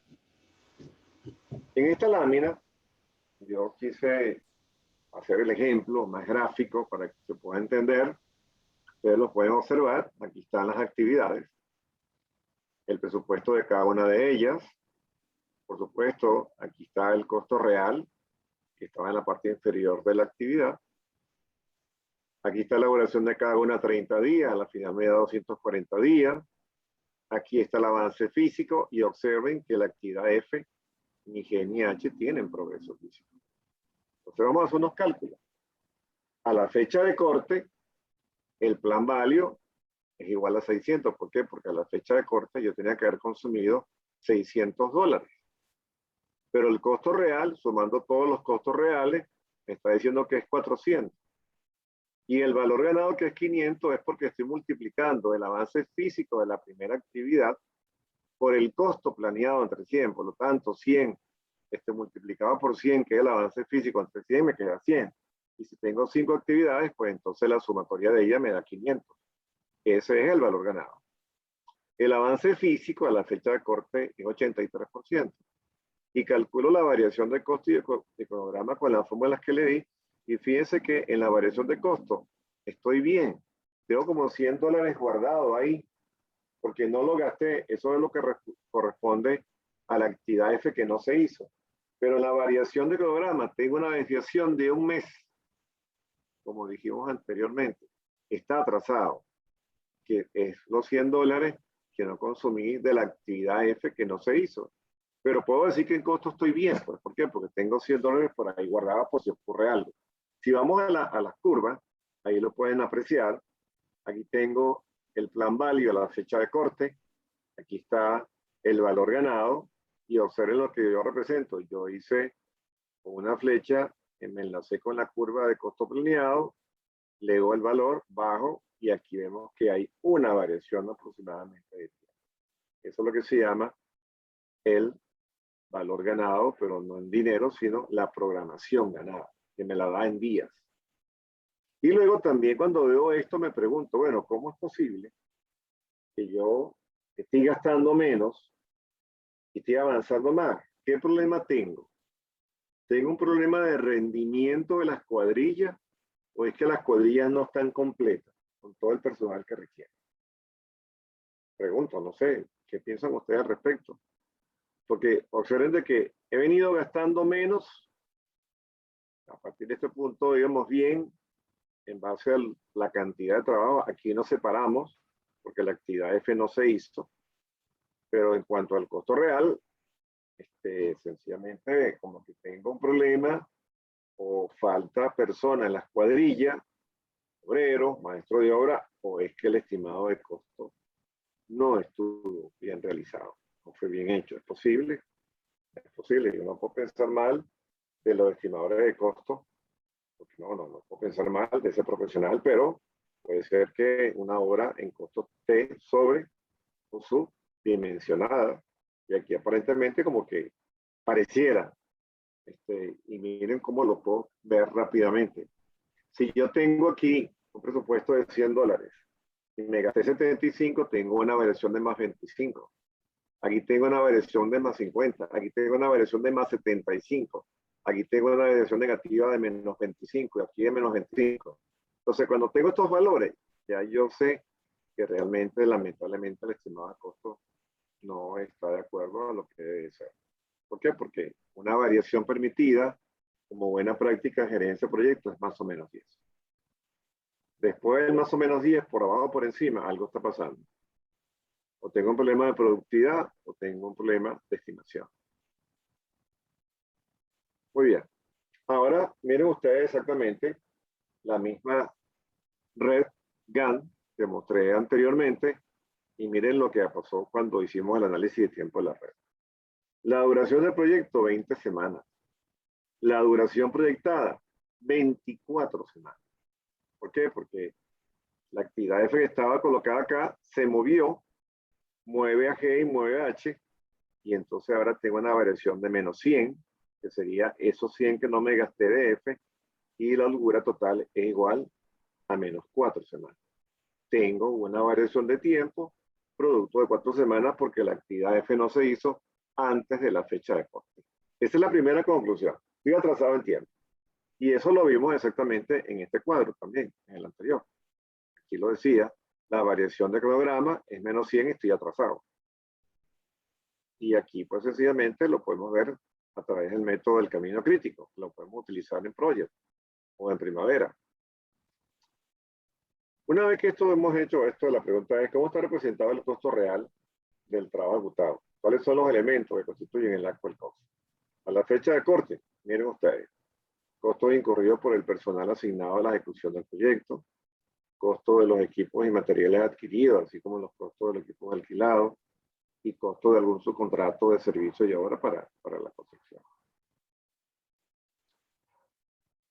En esta lámina, yo quise hacer el ejemplo más gráfico para que se pueda entender. Ustedes lo pueden observar. Aquí están las actividades, el presupuesto de cada una de ellas. Por supuesto, aquí está el costo real, que estaba en la parte inferior de la actividad. Aquí está la duración de cada una 30 días, a la final me da 240 días. Aquí está el avance físico y observen que la actividad F, ni G ni H tienen progreso físico. Entonces vamos a hacer unos cálculos. A la fecha de corte, el plan value es igual a 600. ¿Por qué? Porque a la fecha de corte yo tenía que haber consumido $600. Pero el costo real, sumando todos los costos reales, me está diciendo que es 400. Y el valor ganado, que es 500, es porque estoy multiplicando el avance físico de la primera actividad por el costo planeado entre 100. Por lo tanto, 100 multiplicado por 100, que es el avance físico entre 100, me queda 100. Y si tengo 5 actividades, pues entonces la sumatoria de ella me da 500. Ese es el valor ganado. El avance físico a la fecha de corte es 83%. Y calculo la variación de costo y de cronograma con las fórmulas que le di. Y fíjense que en la variación de costo estoy bien. Tengo como $100 guardado ahí, porque no lo gasté. Eso es lo que corresponde a la actividad F que no se hizo. Pero en la variación de cronograma tengo una desviación de un mes. Como dijimos anteriormente, está atrasado, que es los $100 que no consumí de la actividad F que no se hizo. Pero puedo decir que en costo estoy bien. Pues, ¿por qué? Porque tengo $100 por ahí guardados por si ocurre algo. Si vamos a las curvas, ahí lo pueden apreciar. Aquí tengo el plan value a la fecha de corte. Aquí está el valor ganado. Y observen lo que yo represento. Yo hice con una flecha, me enlacé con la curva de costo planeado, leo el valor, bajo, y aquí vemos que hay una variación aproximadamente de tiempo. Eso es lo que se llama el valor ganado, pero no en dinero, sino la programación ganada, que me la da en días. Y luego también cuando veo esto me pregunto, bueno, ¿cómo es posible que yo esté gastando menos y esté avanzando más? ¿Qué problema tengo? ¿Tengo un problema de rendimiento de las cuadrillas o es que las cuadrillas no están completas con todo el personal que requieren? Pregunto, no sé, ¿qué piensan ustedes al respecto? Porque observen de que he venido gastando menos. A partir de este punto, íbamos bien en base a la cantidad de trabajo. Aquí nos separamos porque la actividad F no se hizo. Pero en cuanto al costo real, sencillamente como que tengo un problema o falta persona en las cuadrillas, obrero, maestro de obra, o es que el estimado de costo no estuvo bien realizado, no fue bien hecho. ¿Es posible? Es posible. Yo no puedo pensar mal de los estimadores de costo, porque no puedo pensar mal de ese profesional, pero puede ser que una obra en costo esté sobre o subdimensionada, y aquí aparentemente como que pareciera, y miren cómo lo puedo ver rápidamente. Si yo tengo aquí un presupuesto de $100 y me gasté 75, tengo una variación de más 25. Aquí tengo una variación de más 50. Aquí tengo una variación de más 75. Aquí tengo una variación negativa de menos 25 y aquí de menos 25. Entonces, cuando tengo estos valores, ya yo sé que realmente, lamentablemente, el estimado de costo no está de acuerdo a lo que debe ser. ¿Por qué? Porque una variación permitida, como buena práctica en gerencia de proyectos, es más o menos 10. Después del más o menos 10, por abajo o por encima, algo está pasando. O tengo un problema de productividad o tengo un problema de estimación. Muy bien. Ahora miren ustedes exactamente la misma red GAN que mostré anteriormente y miren lo que pasó cuando hicimos el análisis de tiempo de la red. La duración del proyecto, 20 semanas. La duración proyectada, 24 semanas. ¿Por qué? Porque la actividad F que estaba colocada acá se movió, mueve a G y mueve a H, y entonces ahora tengo una variación de menos 100, que sería esos 100 que no me gasté de F, y la holgura total es igual a menos 4 semanas. Tengo una variación de tiempo, producto de 4 semanas, porque la actividad F no se hizo antes de la fecha de corte. Esa es la primera conclusión. Estoy atrasado en tiempo. Y eso lo vimos exactamente en este cuadro también, en el anterior. Aquí lo decía, la variación de cronograma es menos 100 y estoy atrasado. Y aquí pues sencillamente lo podemos ver a través del método del camino crítico. Lo podemos utilizar en Project o en Primavera. Una vez que esto hemos hecho esto, la pregunta es ¿cómo está representado el costo real del trabajo ejecutado. ¿Cuáles son los elementos que constituyen el actual costo? A la fecha de corte, miren ustedes, costos incurridos por el personal asignado a la ejecución del proyecto, costo de los equipos y materiales adquiridos, así como los costos de los equipos alquilados y costo de algún subcontrato de servicio y obra para la construcción.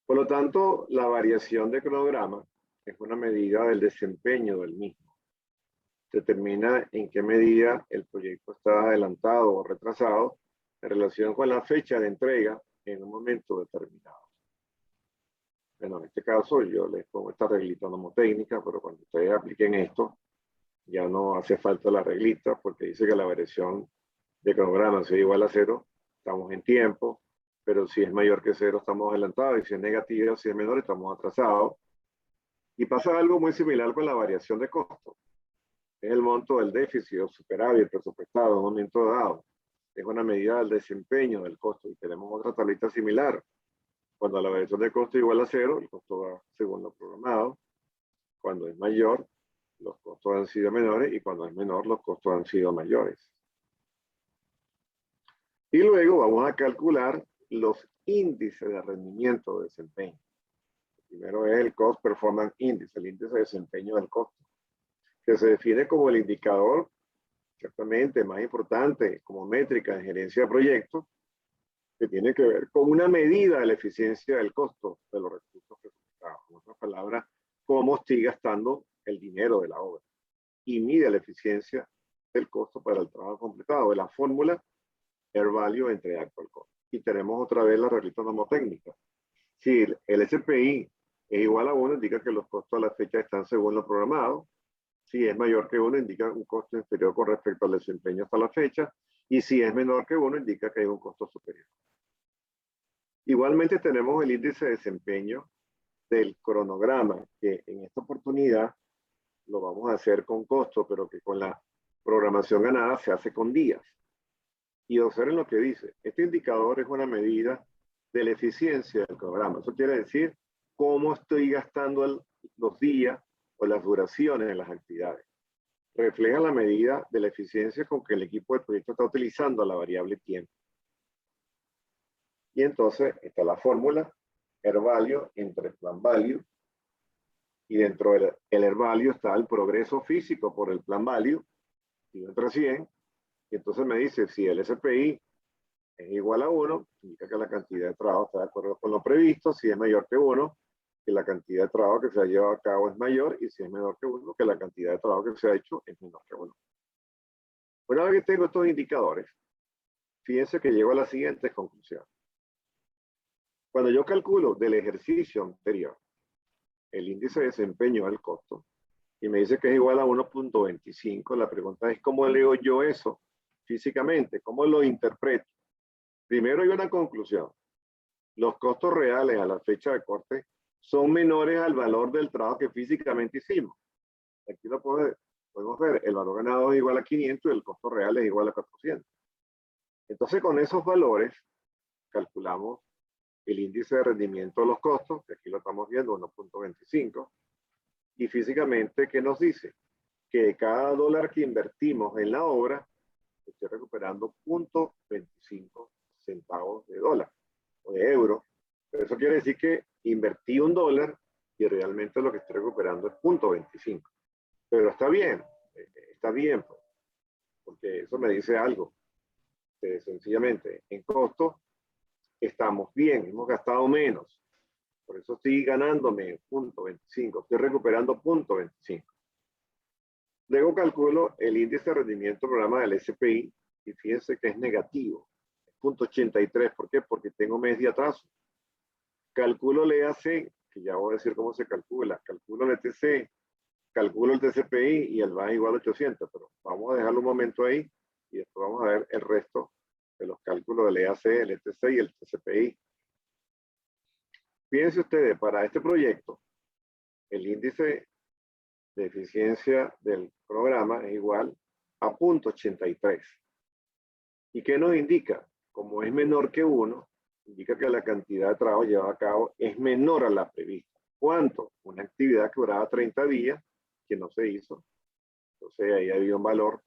Por lo tanto, la variación de cronograma es una medida del desempeño del mismo. Determina en qué medida el proyecto está adelantado o retrasado en relación con la fecha de entrega en un momento determinado. Bueno, en este caso yo les pongo esta reglita nomotécnica, pero cuando ustedes apliquen esto, ya no hace falta la reglita porque dice que la variación de cronograma si es igual a 0, estamos en tiempo, pero si es mayor que 0 estamos adelantados y si es negativa, si es menor estamos atrasados. Y pasa algo muy similar con la variación de costo. Es el monto del déficit o superávit presupuestado en un momento dado. Es una medida del desempeño del costo. Y tenemos otra tablita similar. Cuando la variación de costo es igual a 0, el costo va según lo programado. Cuando es mayor, los costos han sido menores y cuando es menor, los costos han sido mayores. Y luego vamos a calcular los índices de rendimiento de desempeño. Primero es el Cost Performance Index, el índice de desempeño del costo, que se define como el indicador, ciertamente más importante como métrica de gerencia de proyectos, que tiene que ver con una medida de la eficiencia del costo de los recursos presupuestados. En otras palabras, cómo estoy gastando el dinero de la obra. Y mide la eficiencia del costo para el trabajo completado, de la fórmula Air Value entre Actual Cost. Y tenemos otra vez la reglita nomotécnica. Si el SPI es igual a 1, indica que los costos a la fecha están según lo programado. Si es mayor que 1, indica un costo inferior con respecto al desempeño hasta la fecha. Y si es menor que 1, indica que hay un costo superior. Igualmente tenemos el índice de desempeño del cronograma, que en esta oportunidad lo vamos a hacer con costo, pero que con la programación ganada se hace con días. Y observen lo que dice. Este indicador es una medida de la eficiencia del programa. Eso quiere decir cómo estoy gastando los días o las duraciones en las actividades. Refleja la medida de la eficiencia con que el equipo de proyecto está utilizando la variable tiempo. Y entonces está la fórmula Air Value entre Plan Value. Y dentro del Air Value está el progreso físico por el Plan Value, y entre 100. Y entonces me dice si el SPI es igual a 1, indica que la cantidad de trabajo está de acuerdo con lo previsto. Si es mayor que 1, que la cantidad de trabajo que se ha llevado a cabo es mayor. Y si es menor que 1, que la cantidad de trabajo que se ha hecho es menor que 1. Una vez que tengo estos indicadores, fíjense que llego a la siguiente conclusión. Cuando yo calculo del ejercicio anterior el índice de desempeño del costo, y me dice que es igual a 1.25, la pregunta es ¿cómo leo yo eso físicamente? ¿Cómo lo interpreto? Primero hay una conclusión. Los costos reales a la fecha de corte son menores al valor del trabajo que físicamente hicimos. Aquí lo podemos ver. El valor ganado es igual a 500 y el costo real es igual a 400. Entonces con esos valores calculamos el índice de rendimiento de los costos, que aquí lo estamos viendo, 1.25. Y físicamente, ¿qué nos dice? Que de cada dólar que invertimos en la obra, estoy recuperando 0.25 centavos de dólar o de euro. Pero eso quiere decir que invertí $1 y realmente lo que estoy recuperando es 0.25. Pero está bien pues, porque eso me dice algo. Sencillamente, en costo estamos bien, hemos gastado menos. Por eso estoy ganándome 0.25, estoy recuperando 0.25. Luego calculo el índice de rendimiento programa del SPI y fíjense que es negativo, 0.83. ¿Por qué? Porque tengo mes de atraso. Calculo el EAC, que ya voy a decir cómo se calcula. Calculo el ETC, calculo el TCPI y el VA igual a 800, pero vamos a dejarlo un momento ahí y después vamos a ver el resto de los cálculos del EAC, el ETC y el TCPI. Fíjense ustedes, para este proyecto, el índice de eficiencia del programa es igual a 0.83. ¿Y qué nos indica? Como es menor que 1, indica que la cantidad de trabajo llevado a cabo es menor a la prevista. ¿Cuánto? Una actividad que duraba 30 días, que no se hizo. Entonces ahí había un valor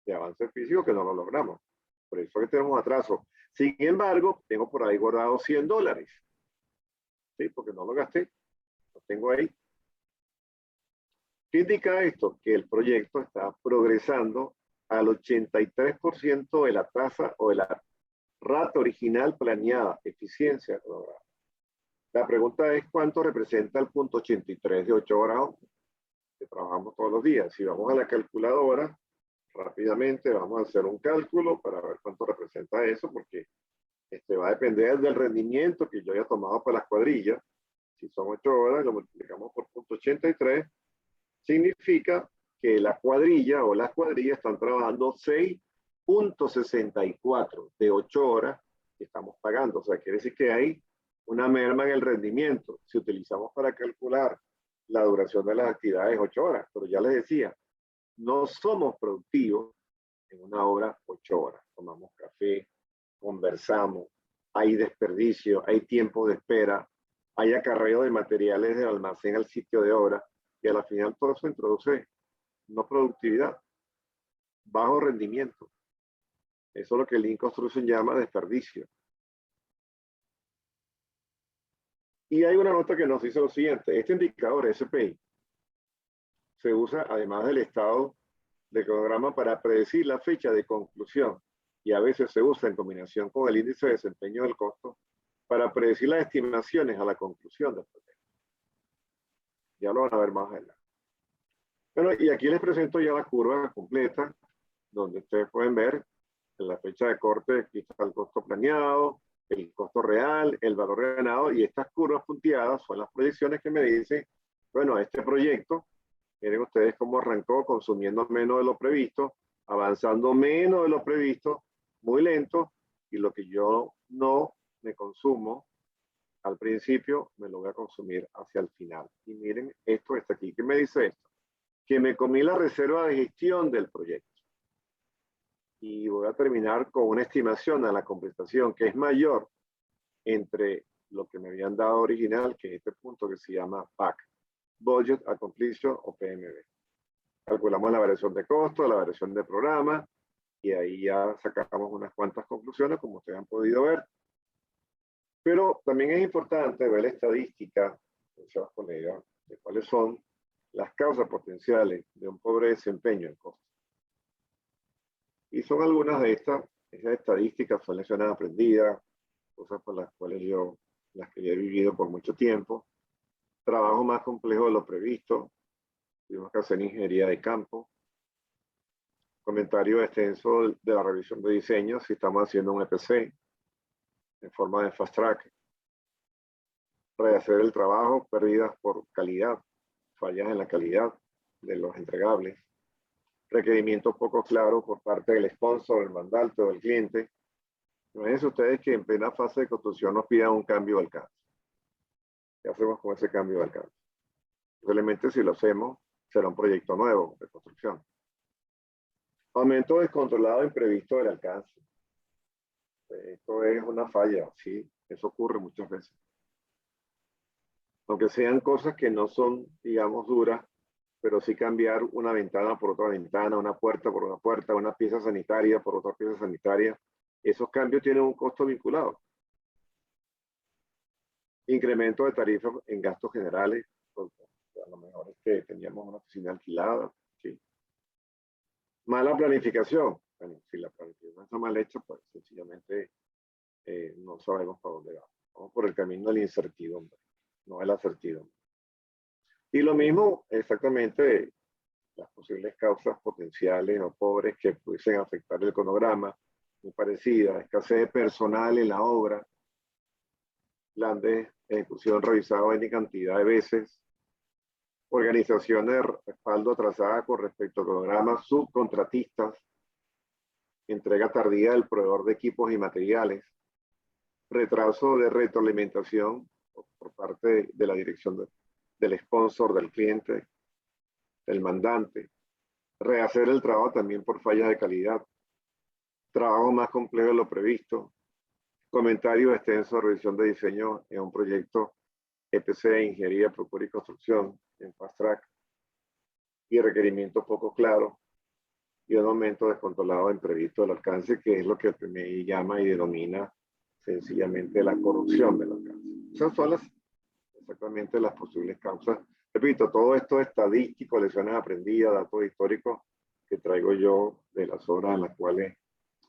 de avance físico que no lo logramos. Por eso es que tenemos atraso. Sin embargo, tengo por ahí guardado $100. ¿Sí? Porque no lo gasté. Lo tengo ahí. ¿Qué indica esto? Que el proyecto está progresando al 83% de la tasa o de la rata original planeada, eficiencia del programa. La pregunta es cuánto representa el punto 83 de 8 horas que trabajamos todos los días. Si vamos a la calculadora, rápidamente vamos a hacer un cálculo para ver cuánto representa eso, porque va a depender del rendimiento que yo haya tomado para las cuadrillas. Si son 8 horas, lo multiplicamos por punto 83, significa que la cuadrilla o las cuadrillas están trabajando 6.64 de 8 horas que estamos pagando. O sea, quiere decir que hay una merma en el rendimiento. Si utilizamos para calcular la duración de las actividades 8 horas, pero ya les decía, no somos productivos en una obra 8 horas. Tomamos café, conversamos, hay desperdicio, hay tiempo de espera, hay acarreo de materiales del almacén al sitio de obra, y a la final todo eso introduce no productividad, bajo rendimiento. Eso es lo que el Lean Construction llama desperdicio. Y hay una nota que nos dice lo siguiente: este indicador SPI se usa además del estado del cronograma para predecir la fecha de conclusión, y a veces se usa en combinación con el índice de desempeño del costo para predecir las estimaciones a la conclusión del proyecto. Ya lo van a ver más adelante. Bueno, y aquí les presento ya la curva completa, donde ustedes pueden ver en la fecha de corte, aquí está el costo planeado, el costo real, el valor ganado, y estas curvas punteadas son las proyecciones que me dicen, bueno, este proyecto, miren ustedes cómo arrancó consumiendo menos de lo previsto, avanzando menos de lo previsto, muy lento, y lo que yo no me consumo al principio, me lo voy a consumir hacia el final. Y miren, esto está aquí. ¿Qué me dice esto? Que me comí la reserva de gestión del proyecto. Y voy a terminar con una estimación a la completación que es mayor entre lo que me habían dado original, que es este punto que se llama PAC, Budget a Completion o PMB. Calculamos la variación de costo, la variación de programa, y ahí ya sacamos unas cuantas conclusiones, como ustedes han podido ver. Pero también es importante ver la estadística, colegas, de cuáles son las causas potenciales de un pobre desempeño en costo. Y son algunas de esas estadísticas, son lecciones aprendidas, cosas por las cuales las que yo he vivido por mucho tiempo. Trabajo más complejo de lo previsto, tuvimos que hacer ingeniería de campo. Comentario extenso de la revisión de diseño, si estamos haciendo un EPC en forma de fast track. Rehacer el trabajo, pérdidas por calidad, fallas en la calidad de los entregables, requerimientos poco claros por parte del sponsor, el mandante o del cliente. Imagínense ustedes que en plena fase de construcción nos pidan un cambio de alcance. ¿Qué hacemos con ese cambio de alcance? Posiblemente si lo hacemos, será un proyecto nuevo de construcción. Aumento descontrolado e imprevisto del alcance. Esto es una falla, sí, eso ocurre muchas veces. Aunque sean cosas que no son, digamos, duras, pero sí cambiar una ventana por otra ventana, una puerta por una puerta, una pieza sanitaria por otra pieza sanitaria, esos cambios tienen un costo vinculado. Incremento de tarifas en gastos generales, a lo mejor es que teníamos una oficina alquilada, sí. Mala planificación. Bueno, si la planificación está mal hecha, pues sencillamente no sabemos para dónde vamos. Vamos por el camino de la incertidumbre, no de la certidumbre. Y lo mismo, exactamente, las posibles causas potenciales o pobres que pudiesen afectar el cronograma, muy parecida, escasez de personal en la obra, plan de ejecución revisado en cantidad de veces, organización de respaldo atrasada con respecto a programas subcontratistas, entrega tardía del proveedor de equipos y materiales, retraso de retroalimentación por parte de la dirección del sponsor, del cliente, del mandante, rehacer el trabajo también por fallas de calidad, trabajo más complejo de lo previsto, comentario extenso de revisión de diseño en un proyecto EPC de Ingeniería, Procura y Construcción en Fast Track, y requerimientos poco claros, y un aumento descontrolado imprevisto del alcance, que es lo que el PMI llama y denomina sencillamente la corrupción del alcance. Esas son exactamente las posibles causas. Repito, todo esto es estadístico, lecciones aprendidas, datos históricos que traigo yo de las horas en las cuales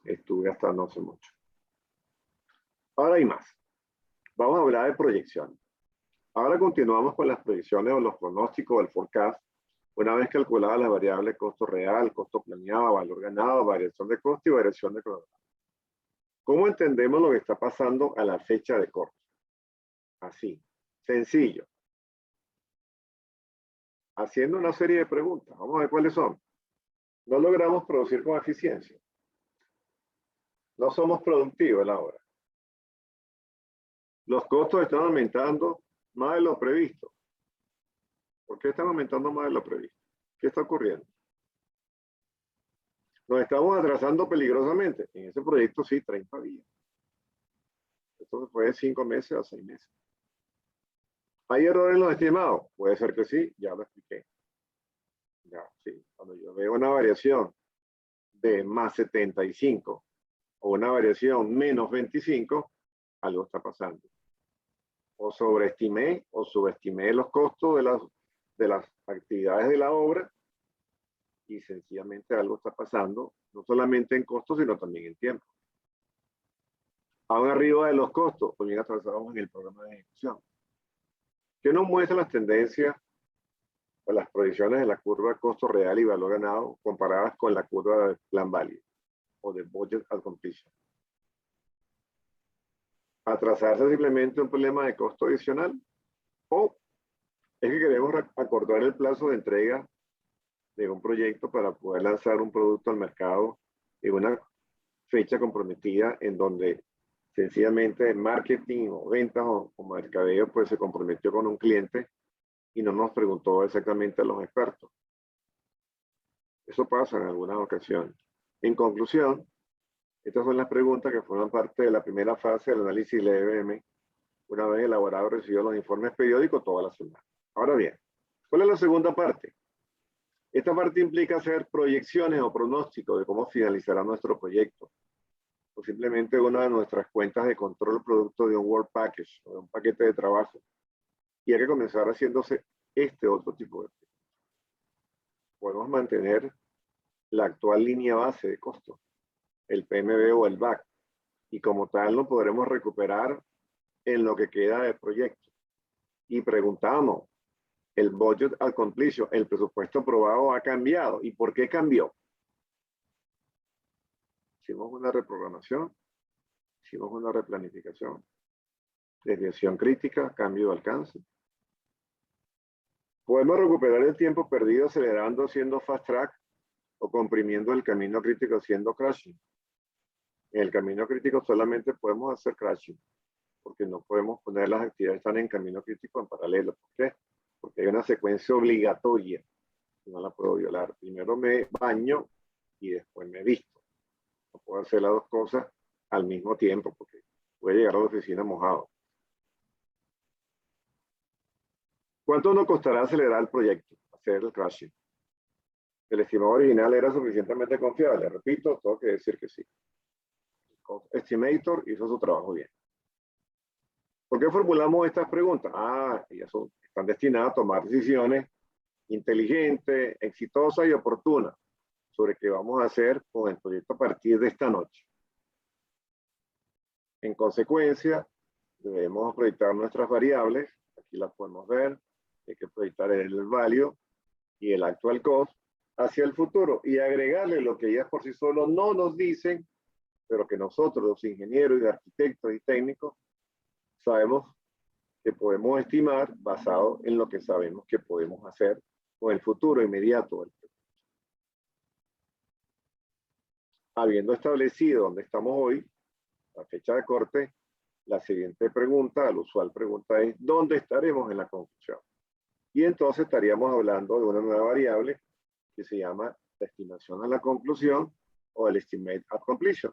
estuve hasta no hace mucho. Ahora hay más. Vamos a hablar de proyecciones. Ahora continuamos con las proyecciones o los pronósticos del forecast. Una vez calculada la variable costo real, costo planeado, valor ganado, variación de costo y variación de cronograma. ¿Cómo entendemos lo que está pasando a la fecha de corte? Así, sencillo. Haciendo una serie de preguntas. Vamos a ver cuáles son. No logramos producir con eficiencia. No somos productivos en la hora. Los costos están aumentando más de lo previsto. ¿Por qué están aumentando más de lo previsto? ¿Qué está ocurriendo? Nos estamos atrasando peligrosamente. En ese proyecto sí, 30 días. Esto fue de 5 meses a 6 meses. ¿Hay errores en los estimados? Puede ser que sí, ya lo expliqué. Ya, sí. Cuando yo veo una variación de más 75 o una variación menos 25, algo está pasando. O sobreestimé o subestimé los costos de las actividades de la obra y sencillamente algo está pasando, no solamente en costos, sino también en tiempo. Aún arriba de los costos, también atrasamos en el programa de ejecución. ¿Qué nos muestra las tendencias o las proyecciones de la curva costo real y valor ganado comparadas con la curva de plan value o de budget at completion? ¿Atrasarse simplemente un problema de costo adicional? ¿O es que queremos acordar el plazo de entrega de un proyecto para poder lanzar un producto al mercado en una fecha comprometida en donde sencillamente marketing o ventas o mercadeo pues se comprometió con un cliente y no nos preguntó exactamente a los expertos? Eso pasa en algunas ocasiones. En conclusión, estas son las preguntas que forman parte de la primera fase del análisis de la EBM, una vez elaborado y recibido los informes periódicos toda la semana. Ahora bien, ¿cuál es la segunda parte? Esta parte implica hacer proyecciones o pronósticos de cómo finalizará nuestro proyecto, o simplemente una de nuestras cuentas de control producto de un work package o de un paquete de trabajo. Y hay que comenzar haciéndose este otro tipo de preguntas. Podemos mantener la actual línea base de costos, el PMB o el BAC, y como tal lo podremos recuperar en lo que queda del proyecto. Y preguntamos, el budget al completion, el presupuesto aprobado ha cambiado. ¿Y por qué cambió? Hicimos una reprogramación, hicimos una replanificación, desviación crítica, cambio de alcance. Podemos recuperar el tiempo perdido acelerando haciendo fast track o comprimiendo el camino crítico haciendo crashing. En el camino crítico solamente podemos hacer crashing, porque no podemos poner las actividades que están en camino crítico en paralelo. ¿Por qué? Porque hay una secuencia obligatoria, no la puedo violar. Primero me baño y después me visto. No puedo hacer las dos cosas al mismo tiempo, porque voy a llegar a la oficina mojado. ¿Cuánto nos costará acelerar el proyecto? Hacer el crashing. ¿El estimado original era suficientemente confiable? Repito, tengo que decir que sí. El cost estimator hizo su trabajo bien. ¿Por qué formulamos estas preguntas? Ellas están destinadas a tomar decisiones inteligentes, exitosas y oportunas sobre qué vamos a hacer con el proyecto a partir de esta noche. En consecuencia, debemos proyectar nuestras variables. Aquí las podemos ver. Hay que proyectar el value y el actual cost hacia el futuro y agregarle lo que ellas por sí solos no nos dicen, pero que nosotros, los ingenieros y arquitectos y técnicos, sabemos que podemos estimar basado en lo que sabemos que podemos hacer con el futuro inmediato del proyecto. Habiendo establecido dónde estamos hoy, la fecha de corte, la siguiente pregunta, la usual pregunta es, ¿dónde estaremos en la conclusión? Y entonces estaríamos hablando de una nueva variable que se llama la estimación a la conclusión o el estimate at completion,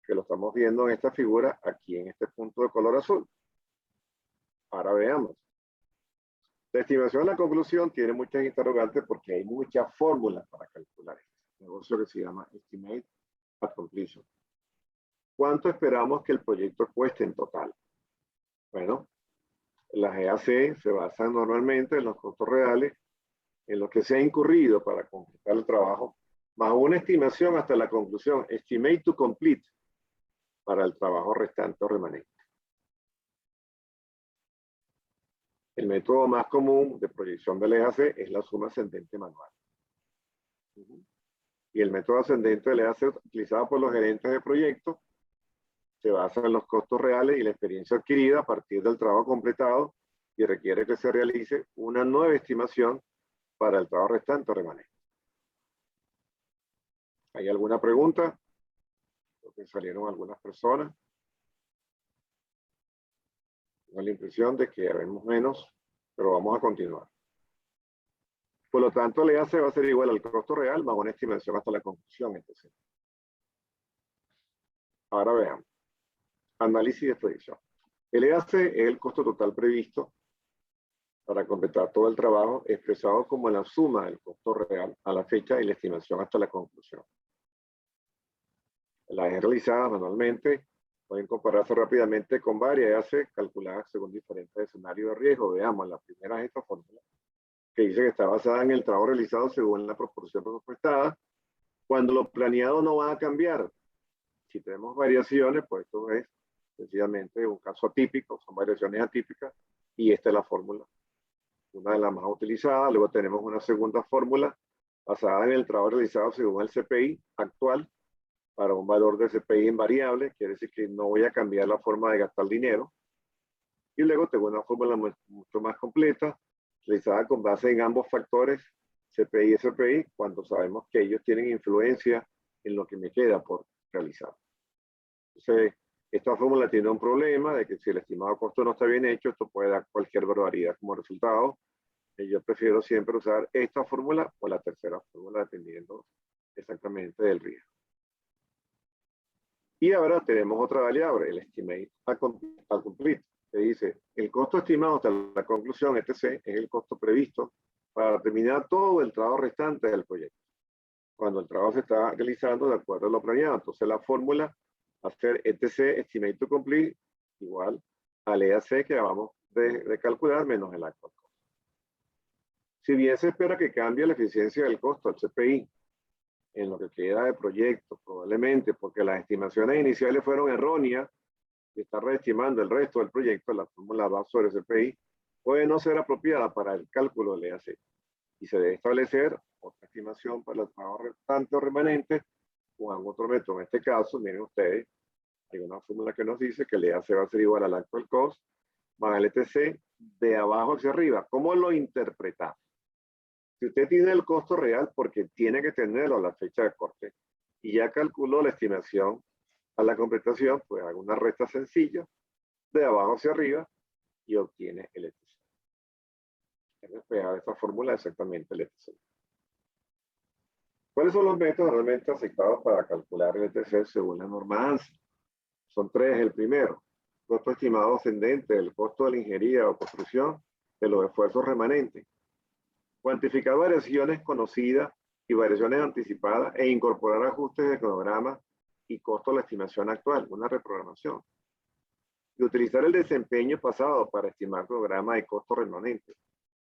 que lo estamos viendo en esta figura aquí en este punto de color azul. Ahora veamos. La estimación a la conclusión tiene muchas interrogantes porque hay muchas fórmulas para calcular esto. negocio que se llama Estimate at Completion. ¿Cuánto esperamos que el proyecto cueste en total? Bueno, las EAC se basan normalmente en los costos reales, en lo que se ha incurrido para completar el trabajo, más una estimación hasta la conclusión, estimate to complete, para el trabajo restante o remanente. El método más común de proyección del EAC es la suma ascendente manual. Y el método ascendente del EAC utilizado por los gerentes de proyecto se basa en los costos reales y la experiencia adquirida a partir del trabajo completado y requiere que se realice una nueva estimación para el trabajo restante o remanente. ¿Hay alguna pregunta? Creo que salieron algunas personas. Tengo la impresión de que vemos menos, pero vamos a continuar. Por lo tanto, el EAC va a ser igual al costo real más una estimación hasta la conclusión, etc. Ahora veamos. Análisis de predicción. El EAC es el costo total previsto para completar todo el trabajo, expresado como la suma del costo real a la fecha y la estimación hasta la conclusión. Las realizadas manualmente pueden compararse rápidamente con varias EAC calculadas según diferentes escenarios de riesgo. Veamos, la primera es esta fórmula, que dice que está basada en el trabajo realizado según la proporción presupuestada, cuando lo planeado no va a cambiar. Si tenemos variaciones, pues esto es sencillamente un caso atípico, son variaciones atípicas, y esta es la fórmula, una de las más utilizadas. Luego tenemos una segunda fórmula basada en el trabajo realizado según el CPI actual, para un valor de CPI invariable, quiere decir que no voy a cambiar la forma de gastar dinero. Y luego tengo una fórmula mucho más completa, realizada con base en ambos factores, CPI y SPI, cuando sabemos que ellos tienen influencia en lo que me queda por realizar. Entonces, esta fórmula tiene un problema de que si el estimado costo no está bien hecho, esto puede dar cualquier barbaridad como resultado. Y yo prefiero siempre usar esta fórmula o la tercera fórmula, dependiendo exactamente del riesgo. Y ahora tenemos otra variable, el estimate al complete, que dice el costo estimado hasta la conclusión, etc., es el costo previsto para terminar todo el trabajo restante del proyecto, cuando el trabajo se está realizando de acuerdo a lo planeado. Entonces la fórmula va a ser etc. estimate to complete igual al EAC que acabamos de calcular menos el actual costo. Si bien se espera que cambie la eficiencia del costo, el CPI, en lo que queda de proyecto, probablemente porque las estimaciones iniciales fueron erróneas y está reestimando el resto del proyecto, la fórmula va sobre CPI, puede no ser apropiada para el cálculo del EAC. Y se debe establecer otra estimación para el trabajo restante o remanente con algún otro método. En este caso, miren ustedes, hay una fórmula que nos dice que el EAC va a ser igual al actual cost más el ETC de abajo hacia arriba. ¿Cómo lo interpretamos? Si usted tiene el costo real, porque tiene que tenerlo a la fecha de corte, y ya calculó la estimación a la completación, pues haga una resta sencilla de abajo hacia arriba y obtiene el ETC. Es despejar esta fórmula exactamente el ETC. ¿Cuáles son los métodos realmente aceptados para calcular el ETC según la norma ANSI? Son tres. El primero, costo estimado ascendente del costo de la ingeniería o construcción de los esfuerzos remanentes. Cuantificar variaciones conocidas y variaciones anticipadas e incorporar ajustes de cronograma y costo a la estimación actual, una reprogramación. Y utilizar el desempeño pasado para estimar programas de costo remanente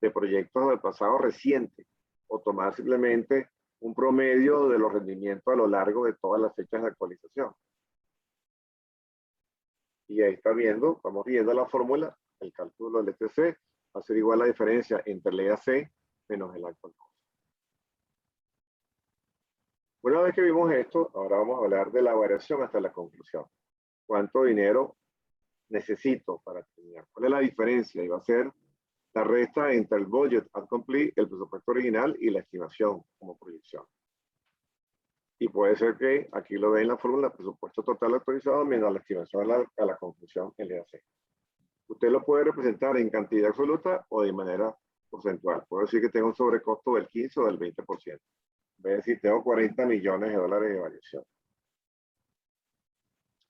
de proyectos del pasado reciente, o tomar simplemente un promedio de los rendimientos a lo largo de todas las fechas de actualización. Y ahí está viendo, vamos viendo la fórmula, el cálculo del ETC va a ser igual a la diferencia entre el EAC menos el actual costo. Una vez que vimos esto, ahora vamos a hablar de la variación hasta la conclusión. ¿Cuánto dinero necesito para terminar? ¿Cuál es la diferencia? Y va a ser la resta entre el budget at complete, el presupuesto original y la estimación como proyección. Y puede ser que aquí lo ven en la fórmula, presupuesto total actualizado menos la estimación a la conclusión, el EAC. Usted lo puede representar en cantidad absoluta o de manera porcentual. Puedo decir que tengo un sobrecosto del 15 o del 20%. Voy a decir, tengo 40 millones de dólares de variación.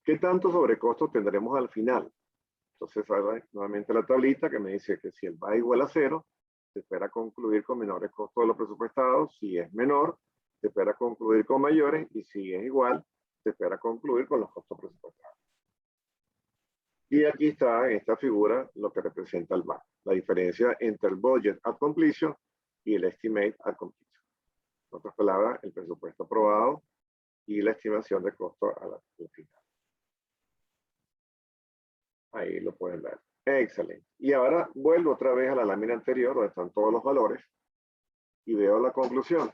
¿Qué tanto sobrecosto tendremos al final? Entonces, nuevamente la tablita que me dice que si el va igual a 0, se espera concluir con menores costos de los presupuestados. Si es menor, se espera concluir con mayores, y si es igual, se espera concluir con los costos presupuestarios. Y aquí está en esta figura lo que representa el BAC, la diferencia entre el Budget at Completion y el Estimate at Completion. En otras palabras, el presupuesto aprobado y la estimación de costo al final. Ahí lo pueden ver. Excelente. Y ahora vuelvo otra vez a la lámina anterior, donde están todos los valores, y veo la conclusión.